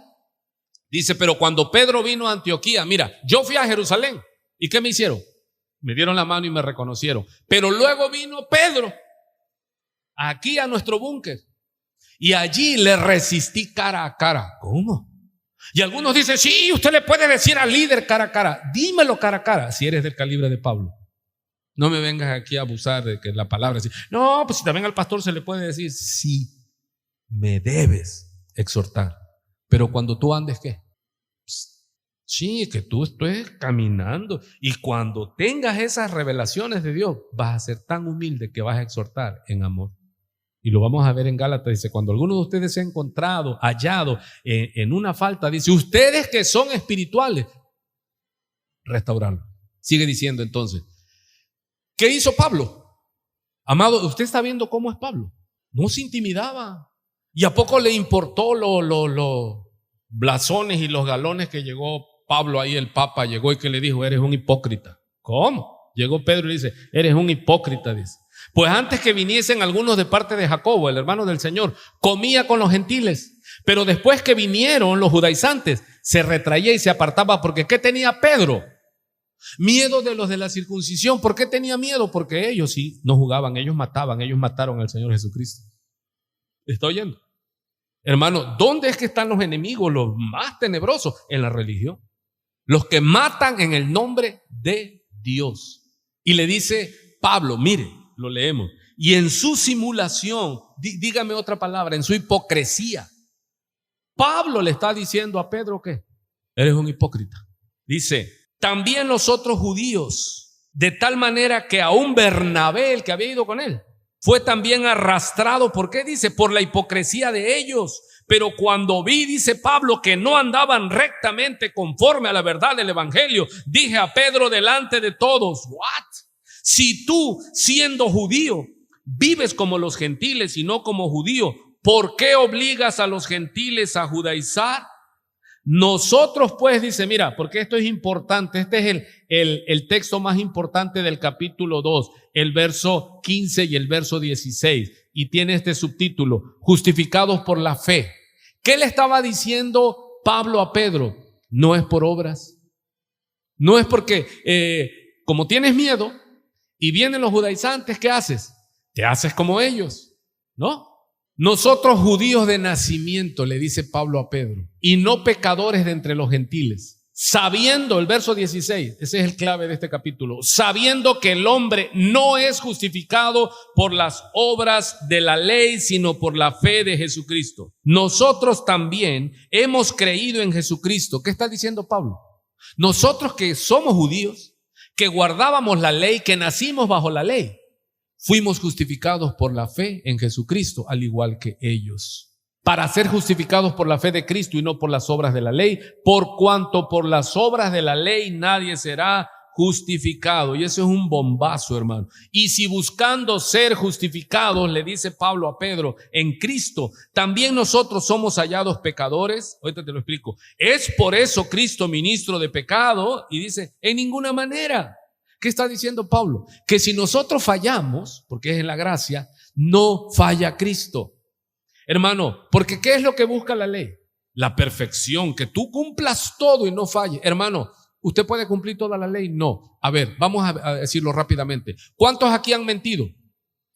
Dice, pero cuando Pedro vino a Antioquía, mira, yo fui a Jerusalén. ¿Y qué me hicieron? Me dieron la mano y me reconocieron. Pero luego vino Pedro aquí a nuestro búnker. Y allí le resistí cara a cara. ¿Cómo? Y algunos dicen, sí, usted le puede decir al líder cara a cara. Dímelo cara a cara si eres del calibre de Pablo. No me vengas aquí a abusar de que la palabra es. No, pues si también al pastor se le puede decir, sí, me debes exhortar. Pero cuando tú andes, ¿qué? Sí, que tú estés caminando. Y cuando tengas esas revelaciones de Dios, vas a ser tan humilde que vas a exhortar en amor. Y lo vamos a ver en Gálatas, dice, cuando alguno de ustedes se ha encontrado, hallado en una falta, dice, ustedes que son espirituales, restaurarlo. Sigue diciendo entonces, ¿qué hizo Pablo? Amado, usted está viendo cómo es Pablo. No se intimidaba. ¿Y a poco le importó los blasones y los galones que llegó Pablo ahí? El Papa llegó y que le dijo, eres un hipócrita. ¿Cómo? Llegó Pedro y dice, eres un hipócrita, dice. Pues antes que viniesen algunos de parte de Jacobo, el hermano del Señor, comía con los gentiles. Pero después que vinieron los judaizantes, se retraía y se apartaba. Porque ¿qué tenía Pedro? Miedo de los de la circuncisión. ¿Por qué tenía miedo? Porque ellos sí no jugaban, ellos mataban, ellos mataron al Señor Jesucristo. ¿Está oyendo? Hermano, ¿dónde es que están los enemigos, los más tenebrosos? En la religión. Los que matan en el nombre de Dios. Y le dice Pablo, mire, lo leemos. Y en su simulación, dígame otra palabra, en su hipocresía. Pablo le está diciendo a Pedro que eres un hipócrita. Dice, también los otros judíos, de tal manera que aún Bernabé, el que había ido con él, fue también arrastrado. ¿Por qué? Dice, por la hipocresía de ellos. Pero cuando vi, dice Pablo, que no andaban rectamente conforme a la verdad del evangelio, dije a Pedro delante de todos, ¿what? Si tú, siendo judío, vives como los gentiles y no como judío, ¿por qué obligas a los gentiles a judaizar? Nosotros pues, dice, mira, porque esto es importante, este es el texto más importante del capítulo 2, el verso 15 y el verso 16, y tiene este subtítulo, justificados por la fe. ¿Qué le estaba diciendo Pablo a Pedro? No es por obras, no es porque, como tienes miedo, y vienen los judaizantes, ¿qué haces? Te haces como ellos, ¿no? Nosotros judíos de nacimiento, le dice Pablo a Pedro, y no pecadores de entre los gentiles, sabiendo, el verso 16, ese es el clave de este capítulo, sabiendo que el hombre no es justificado por las obras de la ley, sino por la fe de Jesucristo. Nosotros también hemos creído en Jesucristo. ¿Qué está diciendo Pablo? Nosotros que somos judíos, que guardábamos la ley, que nacimos bajo la ley, fuimos justificados por la fe en Jesucristo, al igual que ellos. Para ser justificados por la fe de Cristo y no por las obras de la ley, por cuanto por las obras de la ley nadie será justificado. Y eso es un bombazo, hermano. Y si buscando ser justificados, le dice Pablo a Pedro, en Cristo, también nosotros somos hallados pecadores. Ahorita te lo explico. Es por eso Cristo ministro de pecado. Y dice, en ninguna manera. ¿Qué está diciendo Pablo? Que si nosotros fallamos, porque es en la gracia, no falla Cristo. Hermano, porque ¿qué es lo que busca la ley? La perfección, que tú cumplas todo y no falles. Hermano, ¿usted puede cumplir toda la ley? No. A ver, vamos a decirlo rápidamente. ¿Cuántos aquí han mentido?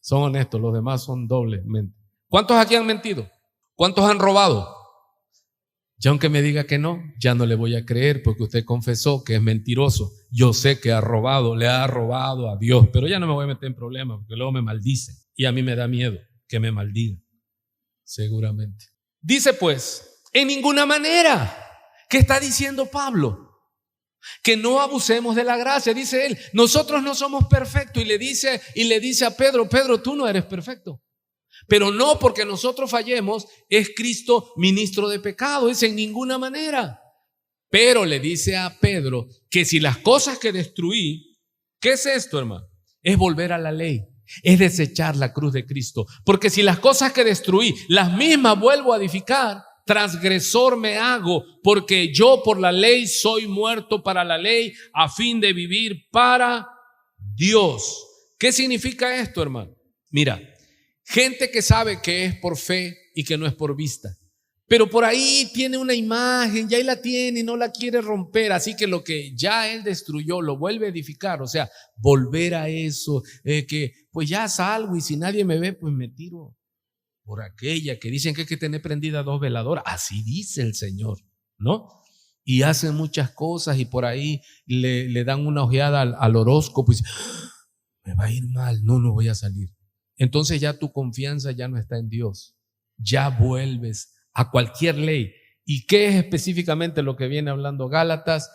Son honestos, los demás son doblemente. ¿Cuántos aquí han mentido? ¿Cuántos han robado? Ya aunque me diga que no, ya no le voy a creer porque usted confesó que es mentiroso. Yo sé que ha robado, le ha robado a Dios, pero ya no me voy a meter en problemas porque luego me maldice y a mí me da miedo que me maldiga, seguramente. Dice pues, en ninguna manera. ¿Qué está diciendo Pablo? Que no abusemos de la gracia. Dice él, nosotros no somos perfectos y le dice a Pedro, Pedro, tú no eres perfecto. Pero no porque nosotros fallemos, es Cristo ministro de pecado. Dice, en ninguna manera. Pero le dice a Pedro que si las cosas que destruí, ¿qué es esto, hermano? Es volver a la ley. es desechar la cruz de Cristo. Porque si las cosas que destruí, las mismas vuelvo a edificar, transgresor me hago, porque yo por la ley soy muerto para la ley, a fin de vivir para Dios. ¿Qué significa esto, hermano? Mira, gente que sabe que es por fe y que no es por vista, pero por ahí tiene una imagen, ya ahí la tiene y no la quiere romper, así que lo que ya él destruyó lo vuelve a edificar, o sea, volver a eso, que pues ya salgo y si nadie me ve, pues me tiro por aquella que dicen que hay que tener prendida 2 veladoras, así dice el Señor, ¿no? Y hacen muchas cosas y por ahí le dan una ojeada al horóscopo y dicen, me va a ir mal, no voy a salir. Entonces ya tu confianza ya no está en Dios, ya vuelves a cualquier ley. ¿Y qué es específicamente lo que viene hablando Gálatas?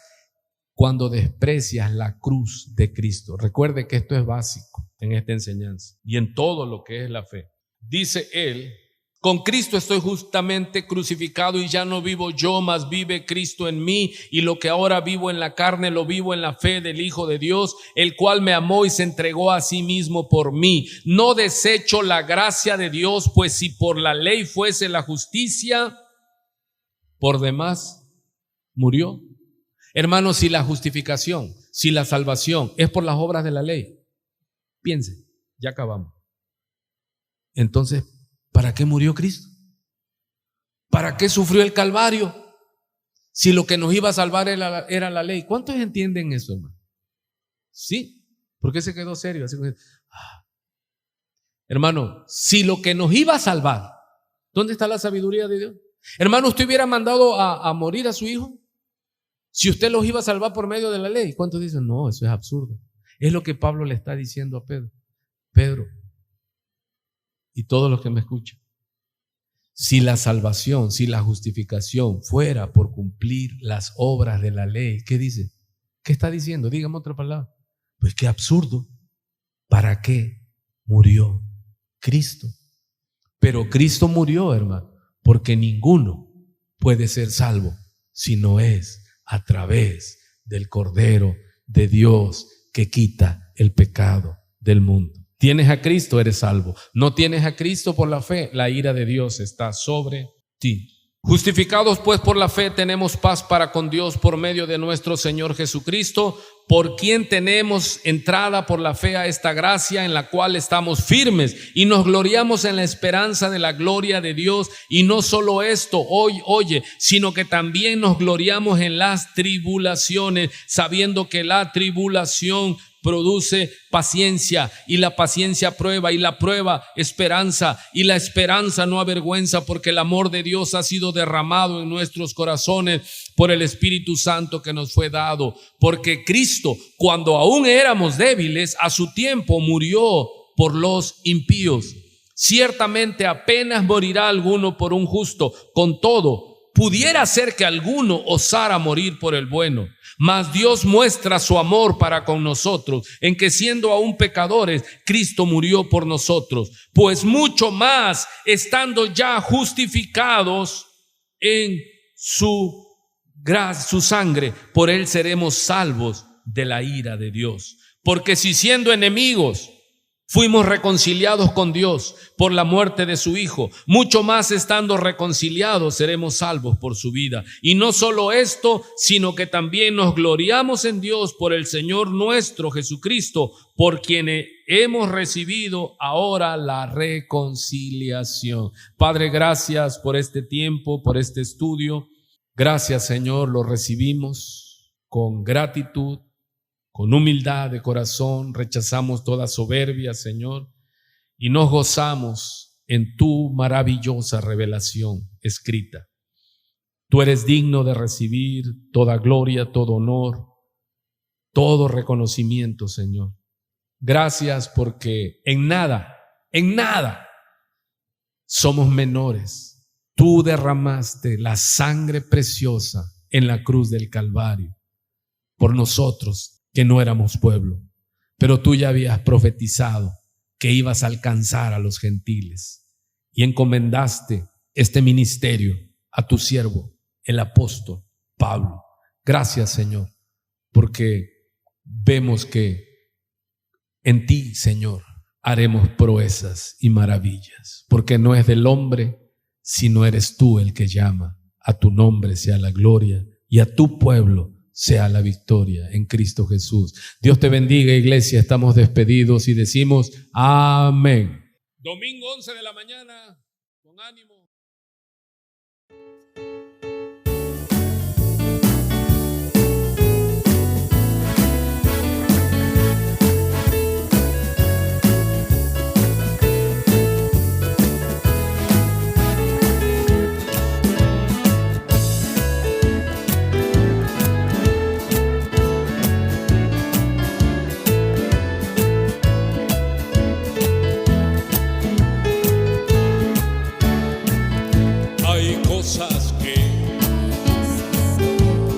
Cuando desprecias la cruz de Cristo. Recuerde que esto es básico en esta enseñanza y en todo lo que es la fe. Dice él, con Cristo estoy justamente crucificado y ya no vivo yo, mas vive Cristo en mí, y lo que ahora vivo en la carne lo vivo en la fe del Hijo de Dios, el cual me amó y se entregó a sí mismo por mí. No desecho la gracia de Dios, pues si por la ley fuese la justicia, por demás murió. Hermanos, si la justificación, si la salvación es por las obras de la ley, piense, ya acabamos. Entonces, ¿para qué murió Cristo? ¿Para qué sufrió el Calvario? Si lo que nos iba a salvar era la ley. ¿Cuántos entienden eso, hermano? Sí. ¿Por qué se quedó serio? Así como, hermano, si lo que nos iba a salvar, ¿dónde está la sabiduría de Dios? Hermano, ¿usted hubiera mandado a morir a su hijo? Si usted los iba a salvar por medio de la ley. ¿Cuántos dicen? No, eso es absurdo. Es lo que Pablo le está diciendo a Pedro. Pedro, y todos los que me escuchan, si la salvación, si la justificación fuera por cumplir las obras de la ley, ¿qué dice? ¿Qué está diciendo? Dígame otra palabra. Pues qué absurdo. ¿Para qué murió Cristo? Pero Cristo murió, hermano, porque ninguno puede ser salvo si no es a través del Cordero de Dios que quita el pecado del mundo. Tienes a Cristo, eres salvo. No tienes a Cristo por la fe, la ira de Dios está sobre ti. Justificados pues por la fe tenemos paz para con Dios por medio de nuestro Señor Jesucristo, por quien tenemos entrada por la fe a esta gracia en la cual estamos firmes y nos gloriamos en la esperanza de la gloria de Dios. Y no solo esto, oye, sino que también nos gloriamos en las tribulaciones, sabiendo que la tribulación produce paciencia, y la paciencia prueba, y la prueba esperanza, y la esperanza no avergüenza, porque el amor de Dios ha sido derramado en nuestros corazones por el Espíritu Santo que nos fue dado. Porque Cristo, cuando aún éramos débiles, a su tiempo murió por los impíos. Ciertamente apenas morirá alguno por un justo, con todo pudiera ser que alguno osara morir por el bueno. Mas Dios muestra su amor para con nosotros, en que siendo aún pecadores, Cristo murió por nosotros. Pues mucho más, estando ya justificados en su sangre, por él seremos salvos de la ira de Dios. Porque si siendo enemigos fuimos reconciliados con Dios por la muerte de su Hijo, mucho más estando reconciliados seremos salvos por su vida. Y no solo esto, sino que también nos gloriamos en Dios por el Señor nuestro Jesucristo, por quien hemos recibido ahora la reconciliación. Padre, gracias por este tiempo, por este estudio. Gracias, Señor, lo recibimos con gratitud, con humildad de corazón. Rechazamos toda soberbia, Señor, y nos gozamos en tu maravillosa revelación escrita. Tú eres digno de recibir toda gloria, todo honor, todo reconocimiento, Señor. Gracias porque en nada somos menores. Tú derramaste la sangre preciosa en la cruz del Calvario por nosotros, que no éramos pueblo, pero tú ya habías profetizado que ibas a alcanzar a los gentiles y encomendaste este ministerio a tu siervo, el apóstol Pablo. Gracias, Señor, porque vemos que en ti, Señor, haremos proezas y maravillas, porque no es del hombre, sino eres tú el que llama. A tu nombre sea la gloria y a tu pueblo sea la victoria en Cristo Jesús. Dios te bendiga, iglesia. Estamos despedidos y decimos amén. Domingo 11 de la mañana, con ánimo. Cosas que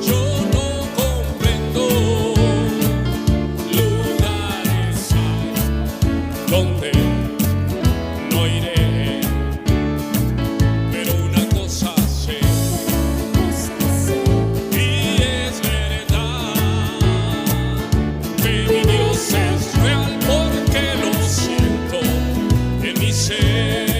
yo no comprendo, lugares hay donde no iré, pero una cosa sé, y es verdad, que mi Dios es real porque lo siento en mi ser.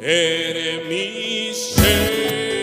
Eres mi ser.